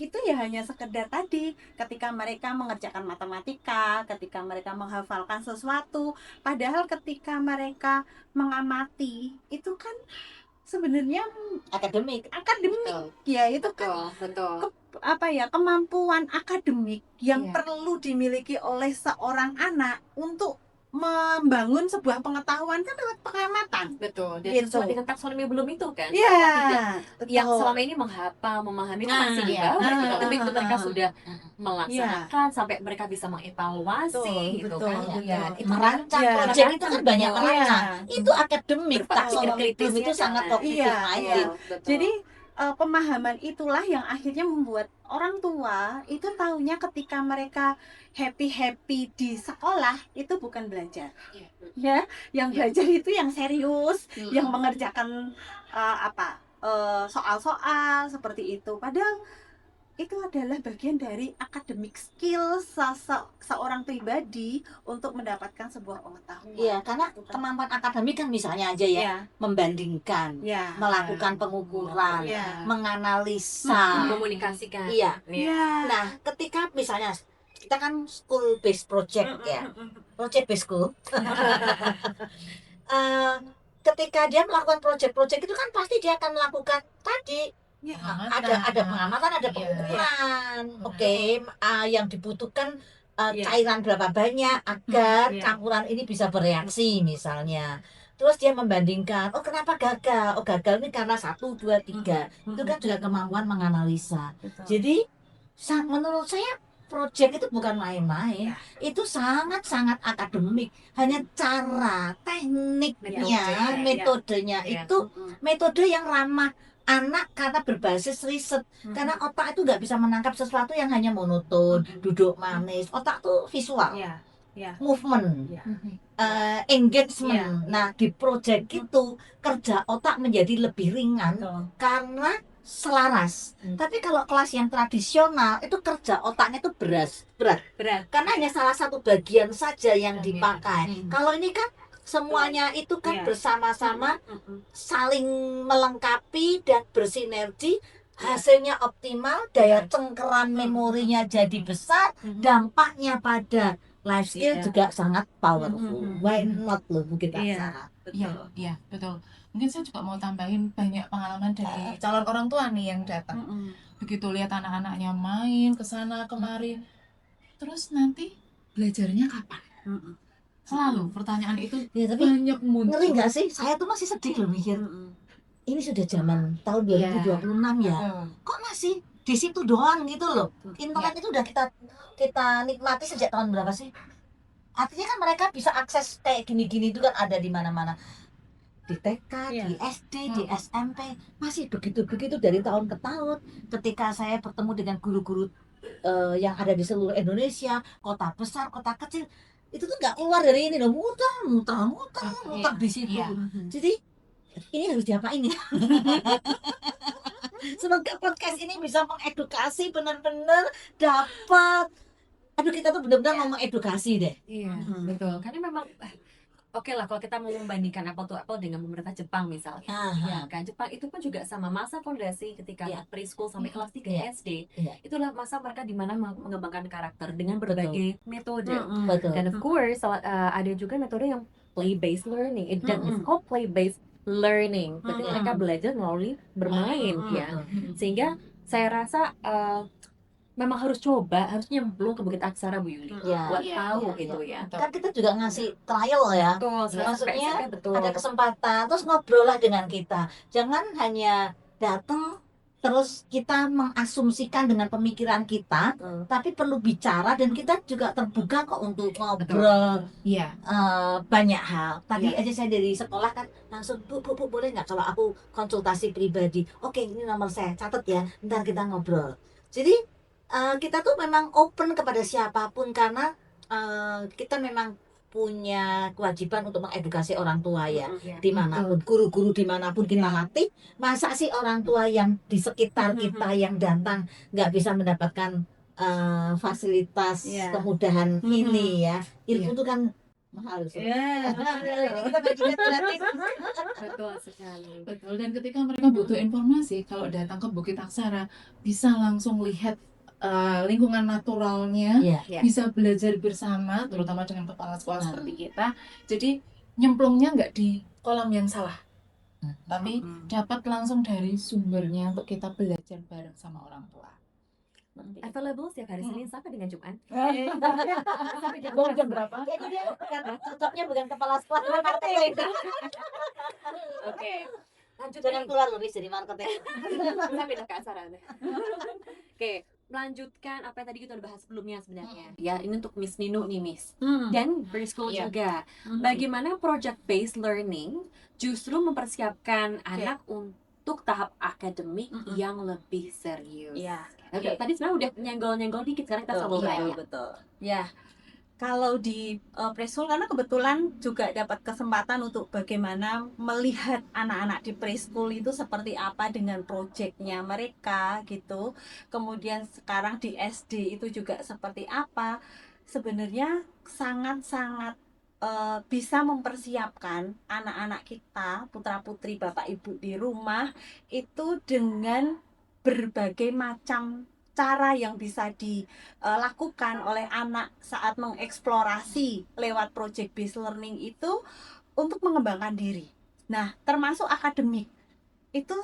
itu ya hanya sekedar tadi ketika mereka mengerjakan matematika, ketika mereka menghafalkan sesuatu, padahal ketika mereka mengamati itu kan sebenarnya Akademik. akademik ya, itu kan Betul. kemampuan akademik yang Iya. perlu dimiliki oleh seorang anak untuk membangun sebuah pengetahuan kan lewat pengamatan. Betul. Dan Gitu. sesuai dengan taksonomi belum itu kan? Iya, Tidak. Yang betul. selama ini menghafal, memahami itu Nah, masih di iya. bawah, Ah, tapi itu mereka ah, sudah melaksanakan sampai mereka bisa mengevaluasi Betul, gitu betul, kan. betul. Ya, itu Merancang Iya. proyek itu kan banyak Iya. merancang. Itu akademik, Berpikir taksonomi kritis belum itu ya, sangat kan? kognitif Iya, minded. Betul. Jadi pemahaman itulah yang akhirnya membuat orang tua itu taunya ketika mereka happy di sekolah itu bukan belajar. Ya, yang belajar itu yang serius, yang mengerjakan soal-soal seperti itu. Padahal itu adalah bagian dari academic skill seorang pribadi untuk mendapatkan sebuah pengetahuan. Iya, karena kemampuan akademik kan misalnya aja ya, Ya, membandingkan, ya, melakukan pengukuran, ya. menganalisa. Komunikasikan. Iya. Ya. Nah, ketika misalnya kita kan school based project ya, project based school. Eh, ketika dia melakukan project-project itu kan pasti dia akan melakukan tadi Ya. ada pengamatan, ada Iya. pengukuran. Oke, yang dibutuhkan Iya. cairan berapa banyak agar Iya. campuran ini bisa bereaksi misalnya. Terus dia membandingkan, oh kenapa gagal? Oh gagal ini karena 1, 2, 3. Itu kan juga kemampuan menganalisa. Betul. Jadi menurut saya project itu bukan main-main. Ya. Itu sangat-sangat akademik. Hanya cara, tekniknya, Metode, metodenya ya. itu metode yang ramah anak karena berbasis riset. Karena otak itu nggak bisa menangkap sesuatu yang hanya monoton, duduk manis. Otak tuh visual, Ya. Ya. movement, Ya. engagement. Iya. Nah, di project itu kerja otak menjadi lebih ringan Betul. karena selaras. Tapi kalau kelas yang tradisional itu kerja otaknya itu berat karena hanya salah satu bagian saja yang dipakai. Kalau ini kan semuanya itu kan Iya. bersama-sama saling melengkapi dan bersinergi, hasilnya optimal, daya cengkeram memorinya jadi besar, dampaknya pada life skill Iya. juga sangat powerful. Why not loh Bu kita Iya. Sarah? Iya, iya, betul. Mungkin saya juga mau tambahin banyak pengalaman dari calon orang tua nih yang datang. Begitu lihat anak-anaknya main ke sana kemari, terus nanti belajarnya kapan? Selalu pertanyaan itu Ya tapi banyak muncul. ngeri nggak sih? Saya tuh masih sedih loh mikir. Ini sudah zaman tahun 2026 ya. Betul. Kok masih di situ doang gitu loh? Internet itu udah kita nikmati sejak tahun berapa sih? Artinya kan mereka bisa akses kayak gini-gini itu kan ada di mana-mana. Di TK, Iya. di SD, di SMP masih begitu-begitu dari tahun ke tahun. Ketika saya bertemu dengan guru-guru yang ada di seluruh Indonesia, kota besar, kota kecil, itu tuh nggak keluar dari ini loh, muter di situ. Iya. Jadi ini harus diapain ya? Semoga podcast ini bisa mengedukasi, benar-benar dapat. Aduh, kita tuh benar-benar mau mengedukasi deh. Iya, betul. Karena memang oke lah kalau kita mau membandingkan apple to apple dengan pemerintah Jepang misalnya. Ya kan, Jepang itu pun juga sama masa fondasi ketika Iya. preschool sampai kelas 3 Iya. SD. Iya. Itulah masa mereka di mana mengembangkan karakter dengan berbagai metode. Betul. Dan of course ada juga metode yang play based learning. It's called play based learning. Berarti mereka belajar melalui bermain ya. Sehingga saya rasa memang harus nyemplung ke Bukit Aksara Bu Yuli Ya. buat Iya, tahu iya, gitu ya. Kan kita juga ngasih trial ya. Betul, Maksudnya betul. ada kesempatan, terus ngobrol lah dengan kita. Jangan hanya datang terus kita mengasumsikan dengan pemikiran kita, tapi perlu bicara dan kita juga terbuka kok untuk ngobrol Iya. banyak hal. Tadi aja saya dari sekolah kan langsung bu boleh nggak kalau aku konsultasi pribadi? Oke, ini nomor saya, catat ya. Ntar kita ngobrol. Jadi kita tuh memang open kepada siapapun karena kita memang punya kewajiban untuk mengedukasi orang tua ya, dimanapun, guru-guru dimanapun kita latih. Masa sih orang tua yang di sekitar kita yang datang nggak bisa mendapatkan fasilitas kemudahan ini ya? Ilmu itu kan mahal. Kita bagikan gratis. Betul sekali. Betul, dan ketika mereka butuh informasi, kalau datang ke Bukit Aksara bisa langsung lihat lingkungan naturalnya, Iya. bisa belajar bersama, terutama dengan kepala sekolah seperti kita. Jadi nyemplungnya nggak di kolam yang salah, tapi dapat langsung dari sumbernya untuk kita belajar bareng sama orang tua. Available setiap hari Senin sampai dengan Jumat. Jam berapa? Jadi dia cocoknya bukan kepala sekolah, marketing. Oke. Lanjut Jangan nih. keluar lebih dari marketing. Saya pindah ke Aksara deh. Oke, melanjutkan apa yang tadi kita udah bahas sebelumnya sebenarnya. Ya, ini untuk Miss Nino nih, Miss. Dan preschool Iya. juga. Bagaimana project based learning justru mempersiapkan anak untuk tahap akademik Mm-mm. yang lebih serius. Iya. Oke, tadi sebenarnya udah nyenggol-nyenggol dikit, sekarang kita sambung lagi. Betul. Ya, kalau di preschool karena kebetulan juga dapat kesempatan untuk bagaimana melihat anak-anak di preschool itu seperti apa dengan proyeknya mereka gitu. Kemudian sekarang di SD itu juga seperti apa. Sebenarnya sangat-sangat bisa mempersiapkan anak-anak kita, putra-putri Bapak Ibu di rumah itu dengan berbagai macam cara yang bisa dilakukan oleh anak saat mengeksplorasi lewat project based learning itu untuk mengembangkan diri. Nah, termasuk akademik. Itu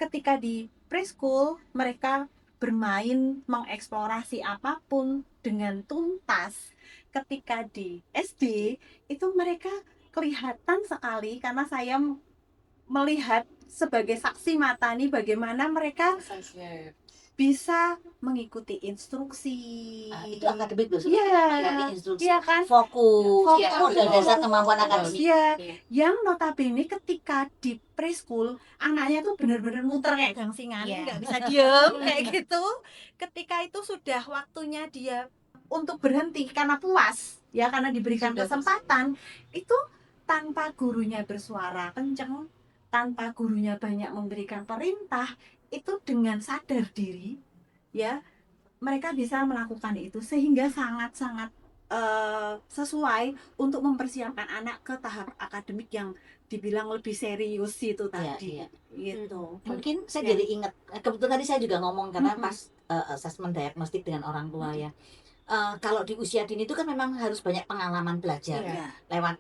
ketika di preschool mereka bermain mengeksplorasi apapun dengan tuntas. Ketika di SD itu mereka kelihatan sekali karena saya melihat sebagai saksi mata nih bagaimana mereka bisa mengikuti instruksi. Itu akademik loh, Iya, nanti instruksi, iya kan? fokus, Fokus. modal dasar kemampuan akademik. Iya, Iya. yang notabene ketika di preschool anaknya tuh benar-benar muter kayak gangsingan, Iya. nggak bisa diem kayak gitu. Ketika itu sudah waktunya dia untuk berhenti karena puas, ya karena diberikan Sudah kesempatan, itu tanpa gurunya bersuara kenceng, tanpa gurunya banyak memberikan perintah, itu dengan sadar diri, ya mereka bisa melakukan itu sehingga sangat-sangat sesuai untuk mempersiapkan anak ke tahap akademik yang dibilang lebih serius itu tadi, Iya. gitu. Mungkin saya Ya. jadi ingat, kebetulan tadi saya juga ngomong karena Mm-mm. pas asesmen diagnostik dengan orang tua ya. Kalau di usia dini itu kan memang harus banyak pengalaman belajar Iya. lewat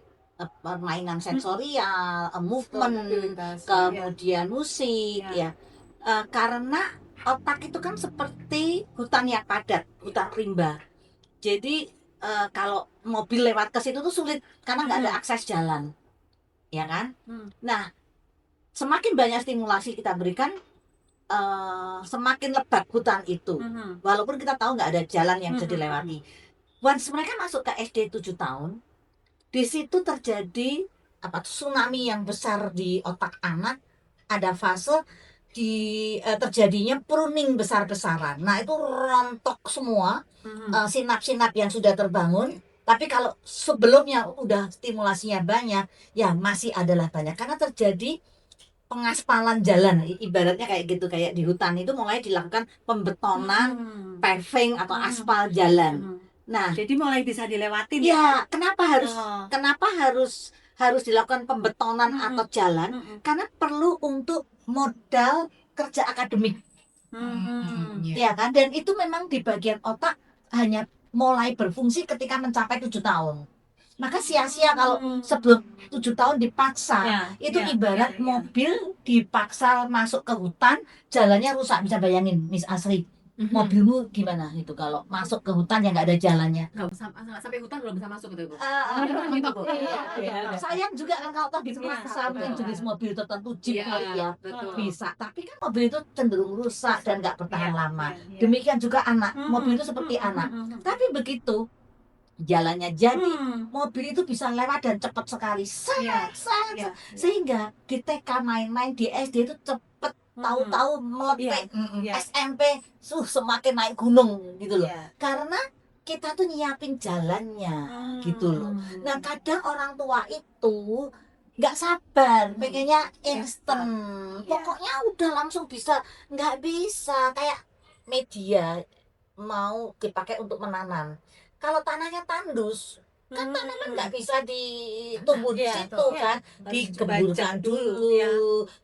permainan sensorial, movement, Mobilitas. kemudian musik Iya. ya. Karena otak itu kan seperti hutan yang padat, hutan rimba. Jadi kalau mobil lewat ke situ tuh sulit karena nggak ada akses jalan, ya kan? Hmm. Nah, semakin banyak stimulasi kita berikan, semakin lebat hutan itu. Mhm. Walaupun kita tahu nggak ada jalan yang bisa Mhm. dilewati. Once mereka masuk ke SD 7 tahun, di situ terjadi tsunami yang besar di otak anak. Ada fase terjadinya pruning besar-besaran. Nah, itu rontok semua Mhm. sinap-sinap yang sudah terbangun. Tapi kalau sebelumnya udah stimulasinya banyak, ya masih adalah banyak karena terjadi pengaspalan jalan. Ibaratnya kayak gitu, kayak di hutan itu mulai dilakukan pembetonan Mhm. paving atau Mhm. aspal jalan. Mhm. Nah, Jadi mulai bisa dilewatin ya kenapa harus Oh. harus dilakukan pembetonan atau jalan? Mhm. Karena perlu untuk modal kerja akademik, Mhm. ya kan? Dan itu memang di bagian otak hanya mulai berfungsi ketika mencapai 7 tahun. Maka sia-sia kalau sebelum 7 tahun dipaksa. Ya, Itu ya, ibarat ya, ya. mobil dipaksa masuk ke hutan, jalannya rusak. Bisa bayangin, Miss Asri, mobilmu gimana itu kalau masuk ke hutan yang nggak ada jalannya? Nggak sampai hutan belum bisa masuk gitu, Bu. Gitu, Bu. Iya. Sayang juga kan kalau toh dipaksa mungkin jenis mobil tertentu jeep Iya, kali ya betul. bisa, tapi kan mobil itu cenderung rusak dan nggak bertahan Iya, lama. iya. Demikian juga anak, Mhm. mobil itu seperti anak. Mhm. Tapi begitu jalannya jadi, Mhm. mobil itu bisa lewat dan cepat sekali, Iya, sangat iya. sehingga di TK main-main, di SD itu cepet, tahu-tahu melepek. Iya. SMP semakin naik gunung gitu loh, Iya. karena kita tuh nyiapin jalannya gitu loh. Nah, kadang orang tua itu nggak sabar, pengennya instan, pokoknya udah langsung bisa. Nggak bisa. Kayak media mau dipakai untuk menanam, kalau tanahnya tandus kan tanaman nggak bisa ditumbuh di Iya, situ tuh. kan, Harus digemburkan dibajak dulu, ya.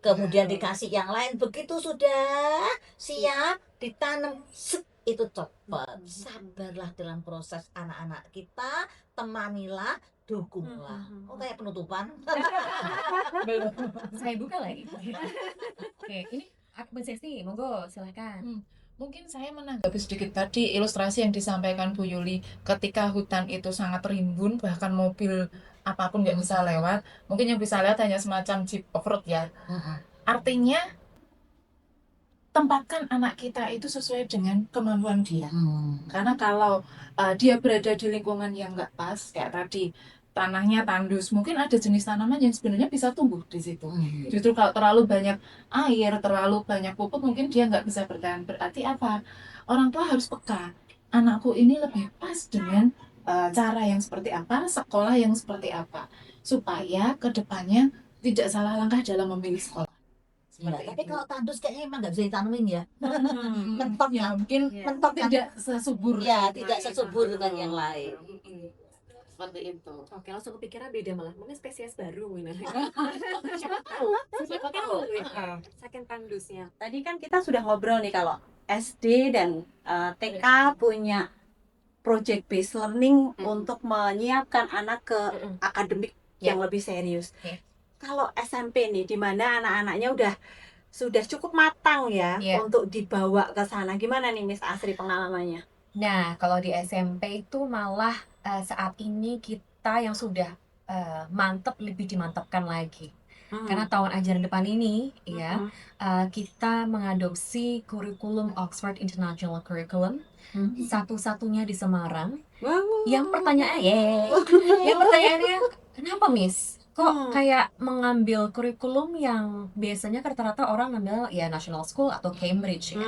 kemudian dikasih yang lain, begitu sudah siap ditanam, itu cepat. Sabarlah dalam proses anak-anak kita, temanilah, dukunglah. Oh, kayak penutupan. Saya buka lagi. Oke, ini Akun Sesti, monggo silakan. Mungkin saya menanggapi sedikit tadi ilustrasi yang disampaikan Bu Yuli, ketika hutan itu sangat rimbun, bahkan mobil apapun nggak bisa lewat, mungkin yang bisa lewat hanya semacam jeep off-road ya. Artinya tempatkan anak kita itu sesuai dengan kemampuan dia. Karena kalau dia berada di lingkungan yang nggak pas, kayak tadi tanahnya tandus, mungkin ada jenis tanaman yang sebenarnya bisa tumbuh di situ. Hmm. Justru kalau terlalu banyak air, terlalu banyak pupuk, mungkin dia nggak bisa bertahan. Berarti apa? Orang tua harus peka. Anakku ini lebih pas dengan cara yang seperti apa, sekolah yang seperti apa, supaya kedepannya tidak salah langkah dalam memilih sekolah. Ya, Seperti tapi itu. kalau tandus kayaknya emang nggak bisa ditanemin ya. Mentok Ya kan? mungkin Mentok kan? tidak sesubur Ya, yang tidak lain. sesubur dengan yang lain. Seperti itu. Oke, langsung kepikiran beda malah. Mungkin spesies baru mungkin. Siapa tahu? Siapa tahu? Saking tandusnya. Tadi kan kita sudah ngobrol nih kalau SD dan TK punya project based learning untuk menyiapkan anak ke akademik yang lebih serius. Ya. Kalau SMP nih, di mana anak-anaknya sudah cukup matang ya Ya. untuk dibawa ke sana. Gimana nih Miss Asri pengalamannya? Nah, kalau di SMP itu malah saat ini kita yang sudah mantep lebih dimantapkan lagi. Karena tahun ajaran depan ini ya kita mengadopsi kurikulum Oxford International Curriculum satu-satunya di Semarang. Yang pertanyaannya, kenapa Miss? Kok kayak mengambil kurikulum yang biasanya rata-rata orang ngambil ya National School atau Cambridge ya?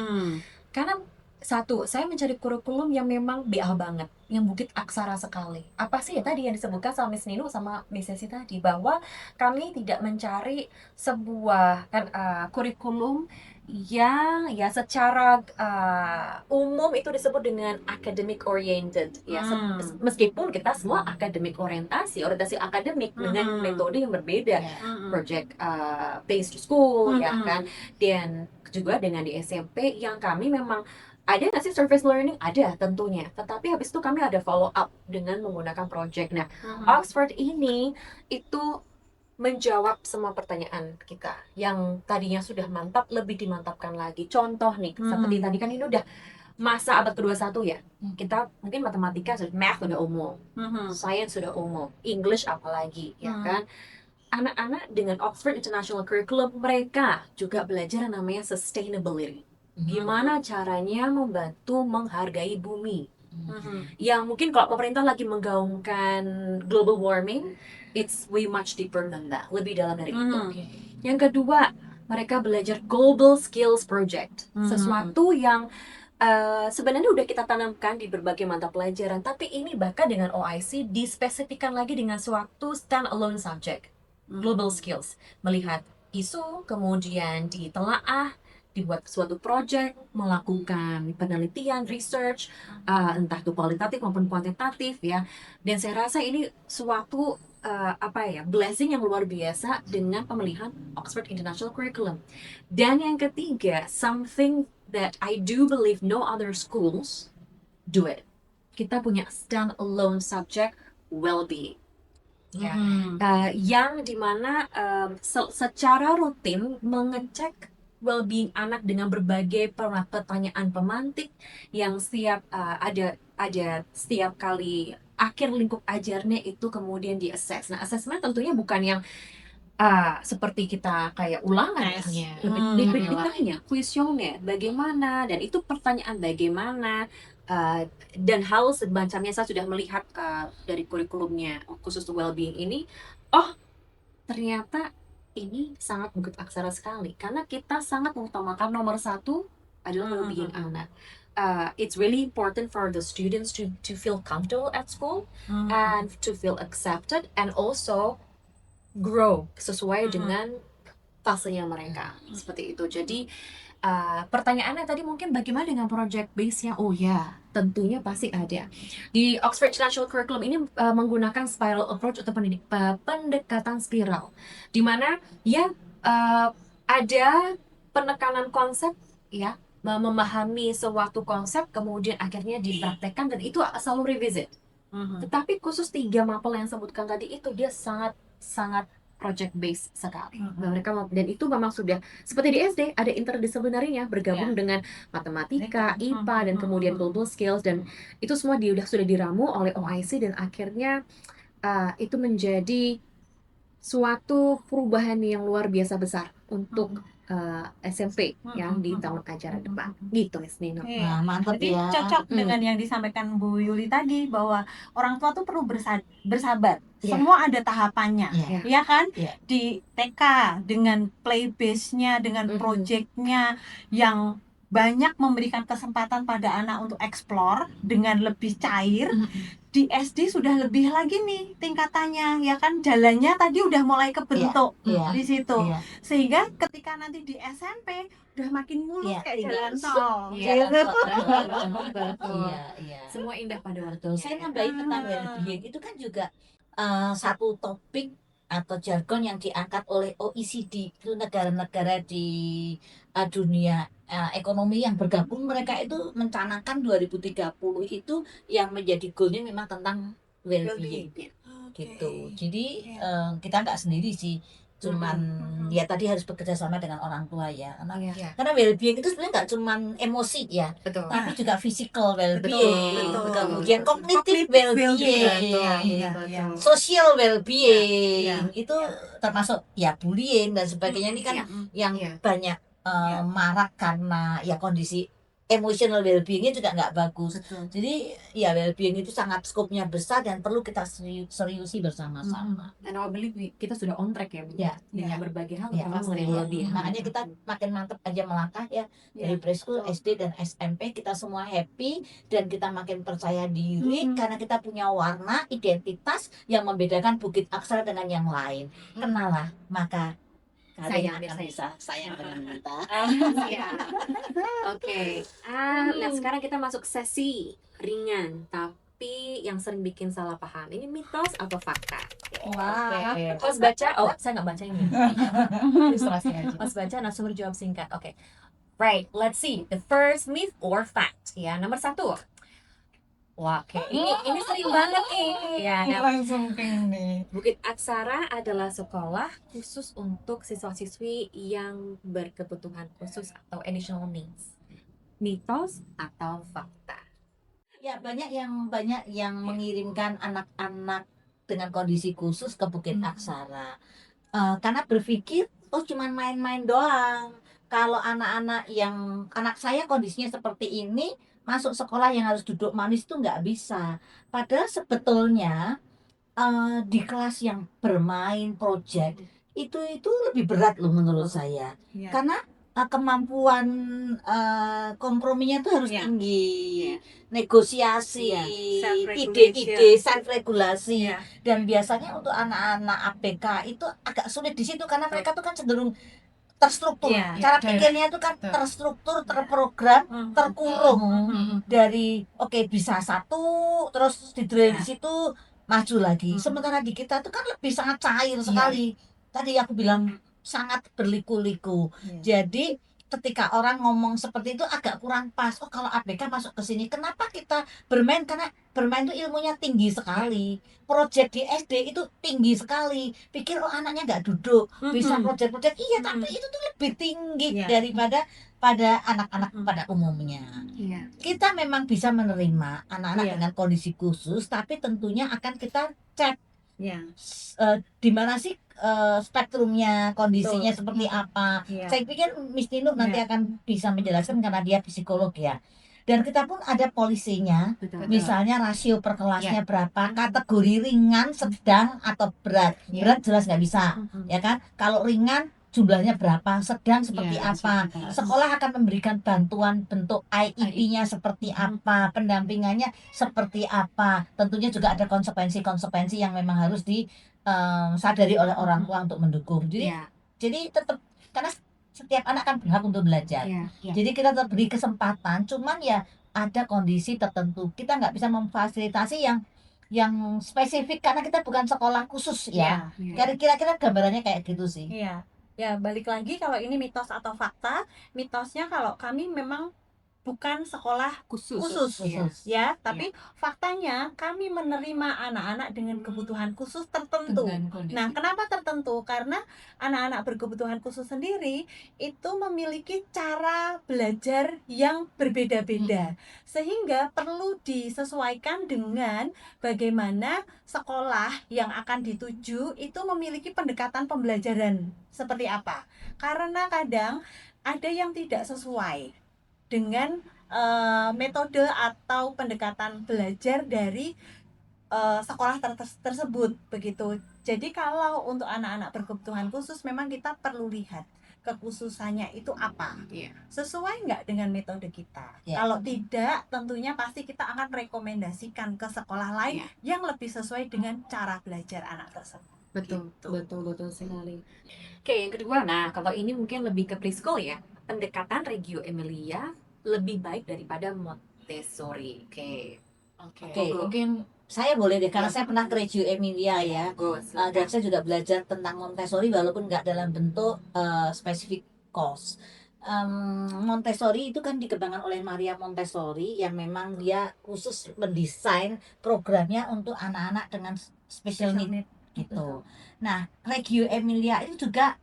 Karena satu, saya mencari kurikulum yang memang BA banget, yang bukit aksara sekali. Apa sih ya tadi yang disebutkan sama Miss Nino sama Miss Sesi tadi, bahwa kami tidak mencari sebuah kurikulum yang ya secara umum itu disebut dengan academic oriented ya. Meskipun kita semua akademik orientasi akademik dengan metode yang berbeda, project based school ya kan, dan juga dengan di SMP yang kami memang ada nggak sih service learning? Ada tentunya. Tetapi habis itu kami ada follow up dengan menggunakan project. Nah, Oxford ini itu menjawab semua pertanyaan kita yang tadinya sudah mantap lebih dimantapkan lagi. Contoh nih, seperti tadi kan ini udah masa abad ke-21 ya. Kita mungkin matematika sudah, math sudah umum, science sudah umum, English apalagi ya kan. Anak-anak dengan Oxford International Curriculum mereka juga belajar yang namanya sustainability. Gimana caranya membantu menghargai bumi. Yang mungkin kalau pemerintah lagi menggaungkan global warming, it's way much deeper than that, lebih dalam dari itu. Yang kedua, mereka belajar global skills project, sesuatu yang sebenarnya udah kita tanamkan di berbagai mata pelajaran, tapi ini bahkan dengan OIC dispesifikkan lagi dengan suatu stand alone subject, global skills, melihat isu, kemudian ditelaah, dibuat suatu project, melakukan penelitian, research, entah itu kualitatif maupun kuantitatif ya. Dan saya rasa ini suatu blessing yang luar biasa dengan pemilihan Oxford International Curriculum. Dan yang ketiga, something that I do believe no other schools do it. Kita punya stand-alone subject well-being. Ya, yang dimana secara rutin mengecek well-being anak dengan berbagai pertanyaan pemantik yang ada setiap kali akhir lingkup ajarnya itu kemudian di-assess. Nah, assessment tentunya bukan yang seperti kita kayak ulangan, lebih ditanya kuesioner bagaimana, dan itu pertanyaan bagaimana, dan hal semacamnya. Saya sudah melihat dari kurikulumnya khusus well-being ini, ternyata ini sangat bukit aksara sekali karena kita sangat mengutamakan nomor satu adalah well-being anak. It's really important for the students to feel comfortable at school and to feel accepted and also grow sesuai dengan fasenya mereka, seperti itu. Jadi pertanyaannya tadi mungkin bagaimana dengan project base-nya? Oh ya, tentunya pasti ada. Di Oxford International Curriculum ini menggunakan spiral approach atau pendekatan spiral, di mana ya ada penekanan konsep ya, memahami suatu konsep kemudian akhirnya dipraktekkan dan itu selalu revisit. Tetapi khusus 3 mapel yang sebutkan tadi itu dia sangat project based sekali. Dan itu memang sudah seperti di SD ada interdisciplinary-nya bergabung dengan matematika, IPA dan kemudian global skills, dan itu semua sudah diramu oleh OIC dan akhirnya itu menjadi suatu perubahan yang luar biasa besar untuk SMP yang di tahun ajaran depan. Gitu, Miss Nino. Nah, mantap Jadi ya. cocok dengan yang disampaikan Bu Yuli tadi bahwa orang tua tuh perlu bersabar. Iya. Semua ada tahapannya, Iya. ya kan? Iya. Di TK dengan play base-nya, dengan Mhm. project-nya yang banyak memberikan kesempatan pada anak untuk explore dengan lebih cair. Di SD sudah lebih lagi nih tingkatannya, ya kan? Jalannya tadi udah mulai kebentuk Iya. di situ. Iya. Sehingga ketika nanti di SMP udah makin mulus Iya, kayak tinggal jalan tol. Iya, gitu. betul. Iya, iya. Semua indah pada Betul. waktunya. Saya nambahin tentang well-being itu kan juga satu topik atau jargon yang diangkat oleh OECD, itu negara-negara di dunia ekonomi yang bergabung, mereka itu mencanangkan 2030 itu yang menjadi goalnya memang tentang well-being gitu. Jadi kita nggak sendiri sih, cuman ya tadi harus bekerja sama dengan orang tua ya, Iya, karena well-being itu sebenarnya nggak cuman emosi ya, betul. tapi juga physical Betul, well-being, betul. kemudian cognitive Cognitive well-being, well-being. Iya, iya. social well-being, Iya, itu termasuk ya bullying dan sebagainya. Ini kan Iya. yang Iya. banyak marak karena ya kondisi emotional well-beingnya juga nggak bagus. Betul. Jadi ya well-being itu sangat skopnya besar dan perlu kita seriusi bersama-sama. And I believe kita sudah on track ya, Bu. Ya, Dengan berbagai hal, ya. terutama mengenai Ya. well-being. Makanya kita makin mantap aja melangkah ya, dari preschool, SD dan SMP kita semua happy dan kita makin percaya diri karena kita punya warna identitas yang membedakan Bukit Aksara dengan yang lain. Kenalah, maka kalian Sayang, akan sayang. bisa sayang dengan kita. Iya. Oke. Nah sekarang kita masuk sesi ringan, tapi yang sering bikin salah paham. Ini mitos atau fakta? Wah. Host baca, saya nggak baca ini. Ilustrasi aja. Host baca, narasumber jawab singkat. Oke. Right, let's see. The first myth or fact. Ya, nomor 1. Wah, oke. Ini sering banget nih. Ya, nah, Langsung nih. Bukit Aksara adalah sekolah khusus untuk siswa-siswi yang berkebutuhan khusus atau additional needs. Mitos atau fakta? Ya banyak yang mengirimkan anak-anak dengan kondisi khusus ke Bukit Aksara karena berpikir oh cuman main-main doang. Kalau anak saya kondisinya seperti ini masuk sekolah yang harus duduk manis itu nggak bisa. Padahal sebetulnya di kelas yang bermain project itu lebih berat loh menurut saya. Iya. Karena kemampuan komprominya tuh harus Iya. tinggi, negosiasi, Iya. Self-regulation. ide-ide, self-regulasi. Iya. Dan biasanya untuk anak-anak ABK itu agak sulit di situ karena mereka tuh kan cenderung terstruktur. Iya. Cara Iya, pikirnya itu kan betul. terstruktur, terprogram, terkurung dari bisa satu terus di drill di situ maju lagi. Sementara di kita itu kan lebih sangat cair sekali. Tadi aku bilang sangat berliku-liku. Jadi ketika orang ngomong seperti itu agak kurang pas. Oh kalau ABK masuk ke sini, kenapa kita bermain? Karena bermain itu ilmunya tinggi sekali. Project di SD itu tinggi sekali. Pikir oh anaknya nggak duduk, bisa project-project. Iya, tapi itu tuh lebih tinggi Iya. daripada pada anak-anak pada umumnya. Iya. Kita memang bisa menerima anak-anak Iya. dengan kondisi khusus, tapi tentunya akan kita cek Iya. di mana sih spektrumnya, kondisinya seperti apa. Iya. Saya pikir Miss Nino nanti akan bisa menjelaskan karena dia psikolog ya. Dan kita pun ada polisinya, Betul. misalnya rasio per kelasnya berapa, kategori ringan, sedang atau berat. Berat jelas nggak bisa, ya kan? Kalau ringan jumlahnya berapa, sedang seperti apa. Sekolah akan memberikan bantuan bentuk IEP-nya seperti apa, pendampingannya seperti apa. Tentunya juga ada konsekuensi-konsekuensi yang memang harus disadari oleh orang tua untuk mendukung. Jadi tetap karena setiap anak kan berhak untuk belajar. Jadi kita tetap beri kesempatan, cuman ya ada kondisi tertentu. Kita nggak bisa memfasilitasi yang spesifik karena kita bukan sekolah khusus ya. Kira-kira gambarannya kayak gitu sih. Iya. Ya, balik lagi kalau ini mitos atau fakta. Mitosnya kalau kami memang bukan sekolah Khusus. khusus Iya. ya, tapi faktanya kami menerima anak-anak dengan kebutuhan khusus tertentu. Dengan kondisi. Nah, kenapa tertentu? Karena anak-anak berkebutuhan khusus sendiri itu memiliki cara belajar yang berbeda-beda, sehingga perlu disesuaikan dengan bagaimana sekolah yang akan dituju itu memiliki pendekatan pembelajaran seperti apa. Karena kadang ada yang tidak sesuai dengan metode atau pendekatan belajar dari sekolah tersebut begitu. Jadi kalau untuk anak-anak berkebutuhan khusus memang kita perlu lihat kekhususannya itu apa, Iya. sesuai nggak dengan metode kita. Ya. Kalau tidak, tentunya pasti kita akan rekomendasikan ke sekolah lain yang lebih sesuai dengan cara belajar anak tersebut. Betul, Gitu. betul sekali. Oke, yang kedua, nah kalau ini mungkin lebih ke preschool ya. Pendekatan Reggio Emilia lebih baik daripada Montessori. Oke. Oke, Monggo. mungkin saya boleh deh karena saya pernah ke Reggio Emilia ya. Monggo, Dan silakan. saya juga belajar tentang Montessori walaupun nggak dalam bentuk spesifik course. Montessori itu kan dikembangkan oleh Maria Montessori yang memang dia khusus mendesain programnya untuk anak-anak dengan special need gitu. Nah, Reggio Emilia itu juga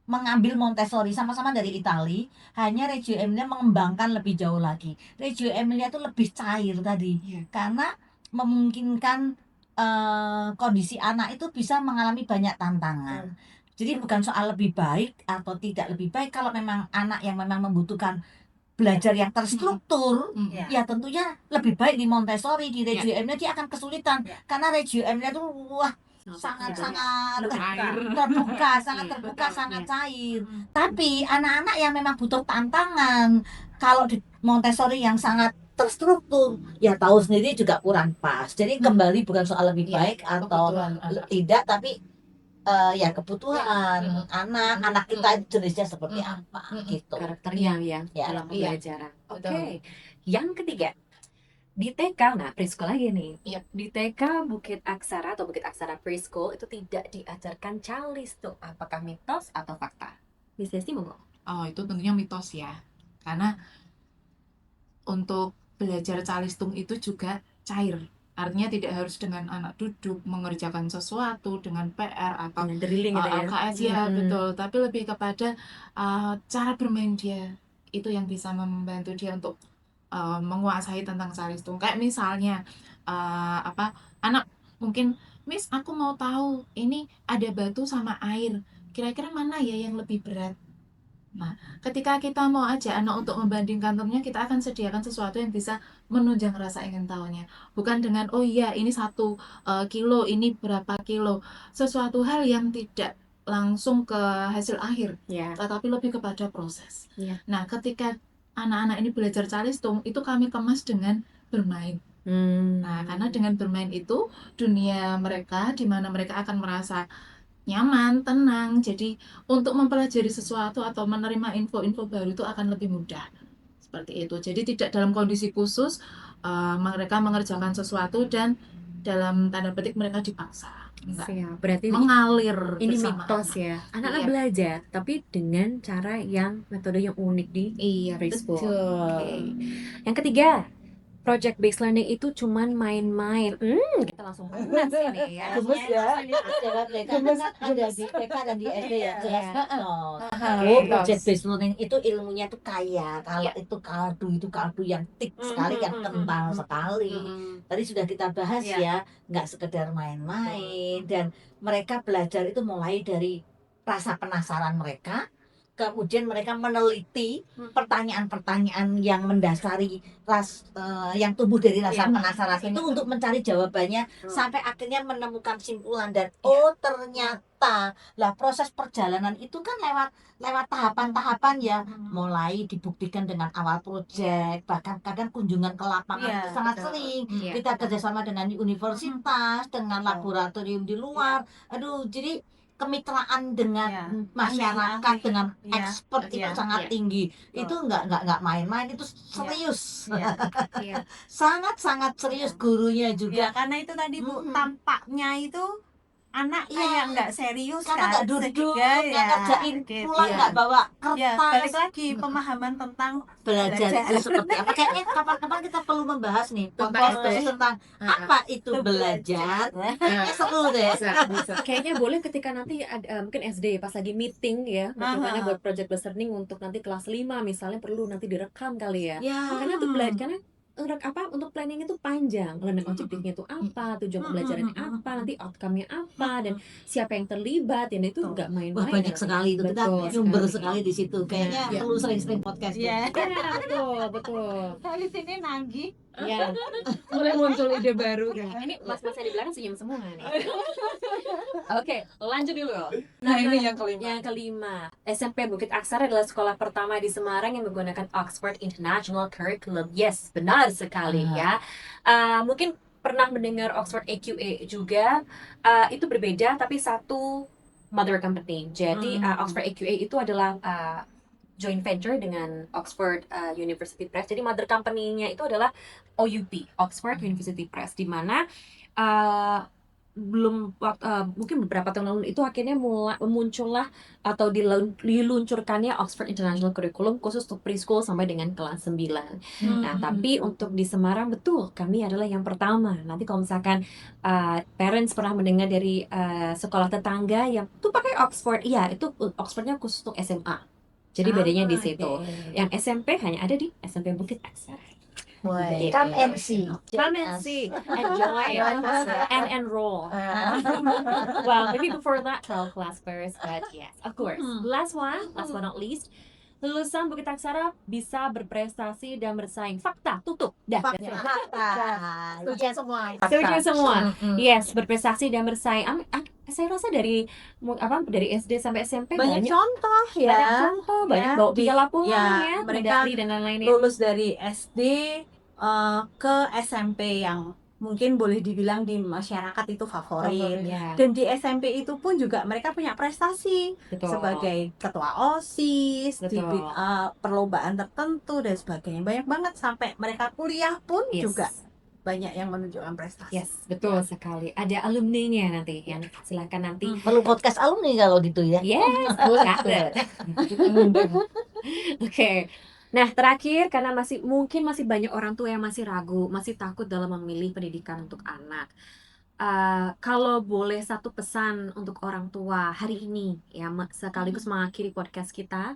mengambil Montessori sama-sama dari Italia, hanya Reggio Emilia mengembangkan lebih jauh lagi. Reggio Emilia itu lebih cair tadi karena memungkinkan kondisi anak itu bisa mengalami banyak tantangan. Jadi bukan soal lebih baik atau tidak lebih baik, kalau memang anak yang memang membutuhkan belajar yang terstruktur, ya tentunya lebih baik di Montessori. Di Reggio Emilia dia akan kesulitan karena Reggio Emilia itu sangat terbuka, sangat terbuka, sangat cair. Tapi anak-anak yang memang butuh tantangan, kalau di Montessori yang sangat terstruktur, ya tahu sendiri juga kurang pas. Jadi kembali bukan soal lebih baik atau tidak, tapi ya kebutuhan anak kita jenisnya seperti apa gitu. Karakternya ya Ya. dalam pembelajaran. Oke. Betul. Yang ketiga, di TK, nah preschool lagi nih. Iya. Di TK Bukit Aksara atau Bukit Aksara Preschool itu tidak diajarkan calistung. Apakah mitos atau fakta? Miss Desi monggo. Oh, itu tentunya mitos ya. Karena untuk belajar calistung itu juga cair. Artinya tidak harus dengan anak duduk mengerjakan sesuatu dengan PR atau Dengan drilling gitu ya. LKS ya, betul. Tapi lebih kepada cara bermain dia. Itu yang bisa membantu dia untuk menguasai tentang calistung. Kayak misalnya anak mungkin, Miss, aku mau tahu ini ada batu sama air. Kira-kira mana ya yang lebih berat? Nah, ketika kita mau ajak anak untuk membandingkan, tentunya kita akan sediakan sesuatu yang bisa menunjang rasa ingin tahunya. Bukan dengan, oh iya ini 1 kilo, ini berapa kilo. Sesuatu hal yang tidak langsung ke hasil akhir, tetapi lebih kepada proses. Nah, ketika anak-anak ini belajar calistung, itu kami kemas dengan bermain. Nah, karena dengan bermain itu, dunia mereka, di mana mereka akan merasa nyaman, tenang. Jadi untuk mempelajari sesuatu atau menerima info-info baru itu akan lebih mudah. Seperti itu. Jadi tidak dalam kondisi khusus mereka mengerjakan sesuatu dan dalam tanda petik mereka dipaksa. Enggak. Berarti Mengalir ini bersama mitos anak. ya. Anak-anak Iya. belajar tapi dengan cara yang metode yang unik di Iya, preschool. betul. Oke. Yang ketiga, project based learning itu cuman main-main. Kita langsung panas ini ya. Gemes ya, ada di TK dan di SD ya, jelas Iya. mitos. Mitos. Project based learning itu ilmunya tuh kaya. Kalau itu kaldu yang thick sekali, yang kental sekali. Tadi sudah kita bahas ya, nggak sekedar main-main, dan mereka belajar itu mulai dari rasa penasaran mereka, kemudian mereka meneliti pertanyaan-pertanyaan yang mendasari yang tumbuh dari rasa penasaran itu untuk mencari jawabannya sampai akhirnya menemukan simpulan. Dan ternyata lah proses perjalanan itu kan lewat tahapan-tahapan ya, mulai dibuktikan dengan awal proyek, bahkan kadang kunjungan ke lapangan itu sangat sering. Kita kerjasama dengan universitas, dengan laboratorium di luar. Jadi kemitraan dengan masyarakat, dengan expert itu sangat tinggi. Itu nggak main-main, itu serius. Sangat-sangat serius gurunya juga. Ya, karena itu tadi Bu, tampaknya itu anak Iya. kayak nggak serius karena kan, nggak duduk, sehingga nggak ngerjain, gitu. pulang Iya. nggak bawa Ya, kertas. balik lagi pemahaman tentang Belajar belajar. itu seperti apa? Kayaknya kapan-kapan kita perlu membahas nih Tentang podcast itu. khusus tentang apa itu belajar. Kayaknya seru deh. Bisa. Kayaknya boleh ketika nanti mungkin SD pas lagi meeting ya, bagaimana Aha. buat project listening untuk nanti kelas 5 misalnya perlu nanti direkam kali ya. Ya, Karena tuh karena untuk planning itu panjang. Learning objectivenya itu apa, tujuan pembelajarannya apa, nanti outcome-nya apa, dan siapa yang terlibat, dan itu Betul. nggak main-main. wah banyak sekali itu kita Betul sumber sekali. sekali di situ. Kayaknya Iya. perlu sering-sering podcast. Iya. Ya, betul. Di sini nagih. Ya, Mulai muncul ide baru kan. ini mas-mas yang di belakang senyum semua nih. Oke, lanjut dulu. Nah, ini yang kelima. Yang kelima, SMP Bukit Aksara adalah sekolah pertama di Semarang yang menggunakan Oxford International Curriculum. Yes, benar sekali ya. Mungkin pernah mendengar Oxford AQA juga. Itu berbeda, tapi satu mother company. Jadi Oxford AQA itu adalah joint venture dengan Oxford University Press. Jadi mother company-nya itu adalah OUP, Oxford University Press, di mana mungkin beberapa tahun lalu itu akhirnya muncullah atau diluncurkannya Oxford International Curriculum khusus untuk preschool sampai dengan kelas 9. Nah, tapi untuk di Semarang betul kami adalah yang pertama. Nanti kalau misalkan parents pernah mendengar dari sekolah tetangga yang tuh pakai Oxford, iya itu Oxfordnya khusus untuk SMA. Jadi bedanya di situ. Yang SMP hanya ada di SMP Bukit Aksara. Come and see. Come and see, enjoy, and enroll. Well, maybe before that, tell class first, but yes, of course. Last but not least, lulusan Bukit Aksara bisa berprestasi dan bersaing. Fakta, tutup. Dah. Setuju semua. Setuju semua. Yes, berprestasi dan bersaing. Saya rasa dari SD sampai SMP Banyak banyak contoh banyak ya. contoh, banyak Ya, bawa di- piala pulang ya, ya, mereka medali dan lain-lainnya. Lulus dari SD ke SMP yang mungkin boleh dibilang di masyarakat itu favorit. Ya, Dan di SMP itu pun juga mereka punya prestasi betul. sebagai ketua OSIS, di Betul. perlombaan tertentu dan sebagainya. Banyak banget sampai mereka kuliah pun Yes. juga banyak yang menunjukkan prestasi. Yes, betul sekali. Ada alumni-nya nanti yang silakan nanti. Perlu podcast alumni kalau gitu ya. Yes, catat. Oke. Nah, terakhir karena mungkin masih banyak orang tua yang masih ragu, masih takut dalam memilih pendidikan untuk anak. Kalau boleh satu pesan untuk orang tua hari ini ya, sekaligus mengakhiri podcast kita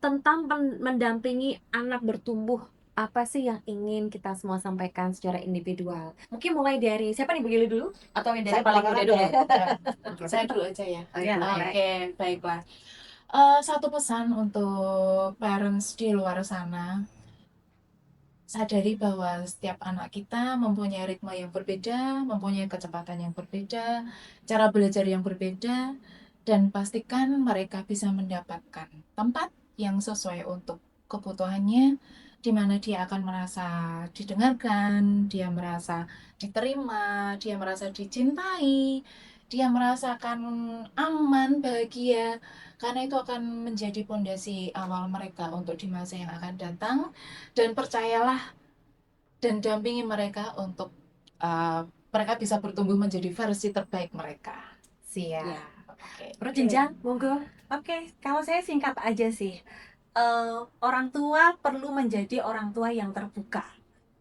tentang mendampingi anak bertumbuh, apa sih yang ingin kita semua sampaikan secara individual? Mungkin mulai dari siapa nih, Bu Gili dulu atau yang dari Saya paling paling muda dulu? Saya dulu aja ya. Ya, Oke, baiklah. Satu pesan untuk parents di luar sana, sadari bahwa setiap anak kita mempunyai ritme yang berbeda, mempunyai kecepatan yang berbeda, cara belajar yang berbeda, dan pastikan mereka bisa mendapatkan tempat yang sesuai untuk kebutuhannya, di mana dia akan merasa didengarkan, dia merasa diterima, dia merasa dicintai, dia merasakan aman, bahagia, karena itu akan menjadi fondasi awal mereka untuk di masa yang akan datang. Dan percayalah dan dampingi mereka untuk mereka bisa bertumbuh menjadi versi terbaik mereka. Siap. Ya. Oke. Berjenjang, monggo. Oke, kalau saya singkat aja sih. Orang tua perlu menjadi orang tua yang terbuka.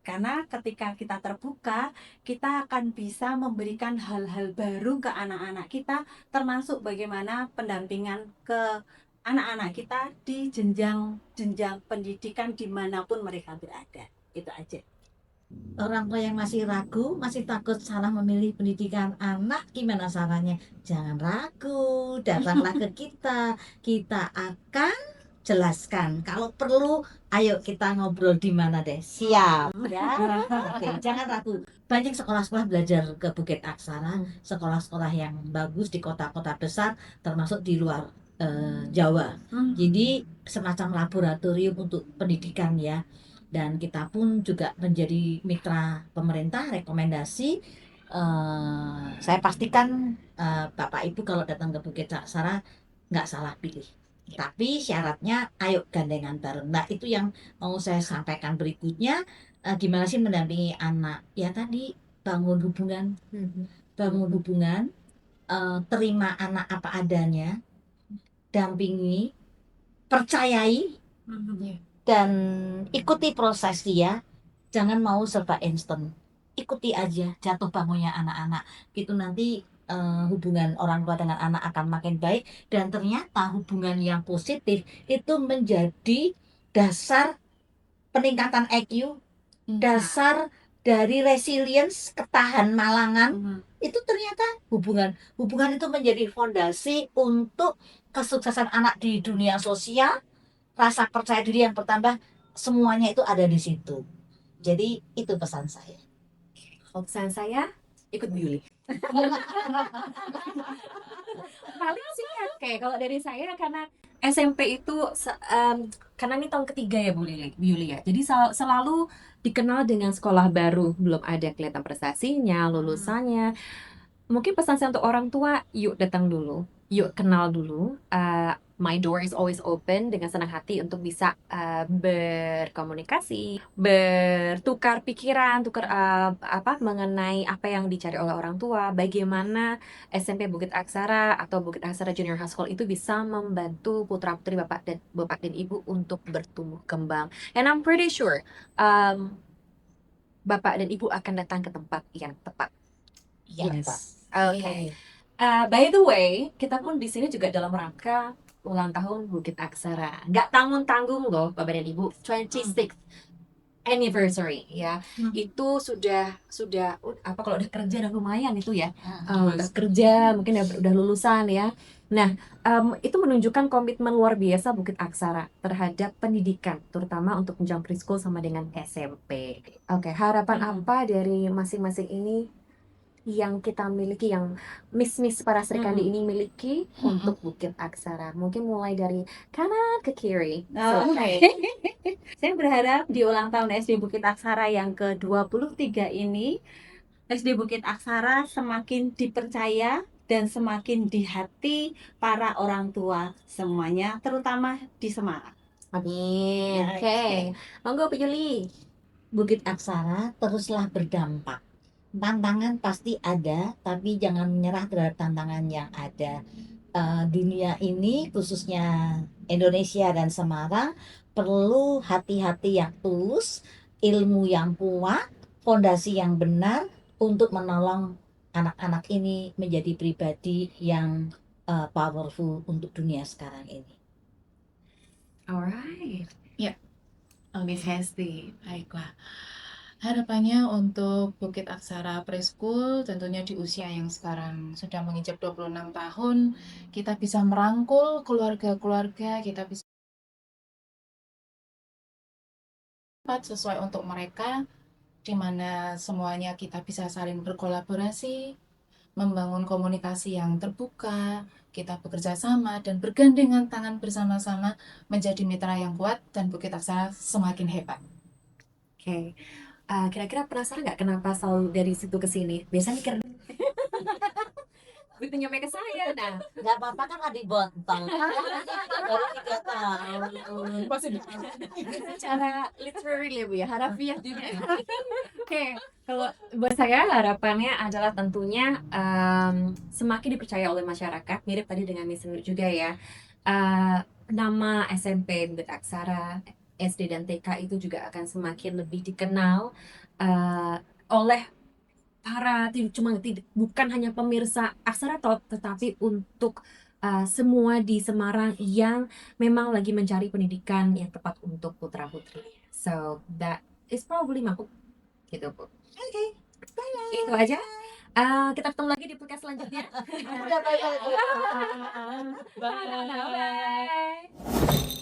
Karena ketika kita terbuka, kita akan bisa memberikan hal-hal baru ke anak-anak kita, termasuk bagaimana pendampingan ke anak-anak kita di jenjang pendidikan dimanapun mereka berada. Itu aja. Orang tua yang masih ragu, masih takut salah memilih pendidikan anak, gimana caranya? Jangan ragu, datanglah ke kita. Kita akan jelaskan. Kalau perlu, ayo kita ngobrol di mana deh. Siap ya. Oke, jangan ragu. Banyak sekolah-sekolah belajar ke Bukit Aksara, sekolah-sekolah yang bagus di kota-kota besar, termasuk di luar Jawa. Jadi semacam laboratorium untuk pendidikan ya. Dan kita pun juga menjadi mitra pemerintah, rekomendasi. Saya pastikan Bapak Ibu kalau datang ke Bukit Aksara nggak salah pilih. Tapi syaratnya ayo gandengan bareng. Nah itu yang mau saya sampaikan berikutnya. Gimana sih mendampingi anak? Ya tadi bangun hubungan, terima anak apa adanya, dampingi, percayai, Iya. dan ikuti proses dia. Jangan mau serba instan. Ikuti aja jatuh bangunnya anak-anak. Itu nanti hubungan orang tua dengan anak akan makin baik, dan ternyata hubungan yang positif itu menjadi dasar peningkatan IQ, dasar dari resilience, ketahan malangan. Itu ternyata hubungan itu menjadi fondasi untuk kesuksesan anak di dunia sosial, rasa percaya diri yang bertambah, semuanya itu ada di situ. Jadi itu pesan saya. Kalau pesan saya, ikut Bu Yuli. Paling singkat kayak kalau dari saya, karena SMP itu karena ini tahun ketiga ya Bu Yuli ya. Jadi selalu dikenal dengan sekolah baru, belum ada kelihatan prestasinya, lulusannya. Mungkin pesan saya untuk orang tua, yuk datang dulu, yuk kenal dulu. My door is always open, dengan senang hati untuk bisa berkomunikasi, bertukar pikiran, mengenai apa yang dicari oleh orang tua, bagaimana SMP Bukit Aksara atau Bukit Aksara Junior High School itu bisa membantu putra-putri bapak dan ibu untuk bertumbuh kembang. And I'm pretty sure bapak dan ibu akan datang ke tempat yang tepat. Yes. Oke. By the way, kita pun di sini juga dalam rangka ulang tahun Bukit Aksara. Nggak tanggung-tanggung loh, Bapak dan Ibu. 26th anniversary ya. Itu sudah kalau udah kerja udah lumayan itu ya. Udah kerja, mungkin udah lulusan ya. Nah, itu menunjukkan komitmen luar biasa Bukit Aksara terhadap pendidikan, terutama untuk jenjang preschool sama dengan SMP. Oke, harapan apa dari masing-masing ini yang kita miliki, yang Miss para Sri Kandi ini miliki untuk Bukit Aksara? Mungkin mulai dari kanan ke kiri. Oke. Saya berharap di ulang tahun SD Bukit Aksara yang ke-23 ini, SD Bukit Aksara semakin dipercaya dan semakin di hati para orang tua semuanya, terutama di Semarang. Amin. Oke. Monggo Bu Yuli. Bukit Aksara teruslah berdampak. Tantangan pasti ada, tapi jangan menyerah terhadap tantangan yang ada. Dunia ini, khususnya Indonesia dan Semarang, perlu hati-hati yang tulus, ilmu yang kuat, fondasi yang benar untuk menolong anak-anak ini menjadi pribadi yang powerful untuk dunia sekarang ini. Alright. Miss Hesti, baiklah. Harapannya untuk Bukit Aksara Preschool tentunya di usia yang sekarang sudah menginjak 26 tahun, kita bisa merangkul keluarga-keluarga, kita bisa sesuai untuk mereka, di mana semuanya kita bisa saling berkolaborasi, membangun komunikasi yang terbuka, kita bekerja sama dan bergandengan tangan bersama-sama menjadi mitra yang kuat dan Bukit Aksara semakin hebat. Oke. Kira-kira penasaran nggak kenapa selalu dari situ ke sini? Biasanya mikir begitu nyampe ke saya. Nah, Gak apa-apa kan adik bontong. Baru 3 tahun. secara literary ya Bu ya, harafiah juga. Oke, kalau buat saya harapannya adalah tentunya semakin dipercaya oleh masyarakat, mirip tadi dengan Miss Nur juga ya. Nama SMP Bukit Aksara, SD dan TK itu juga akan semakin lebih dikenal oleh para bukan hanya pemirsa Aksara Talk, tetapi untuk semua di Semarang yang memang lagi mencari pendidikan yang tepat untuk putra-putri. So that is probably gitu Bu. Oke. Itu aja. Kita ketemu lagi di podcast selanjutnya. Udah bye. Bye.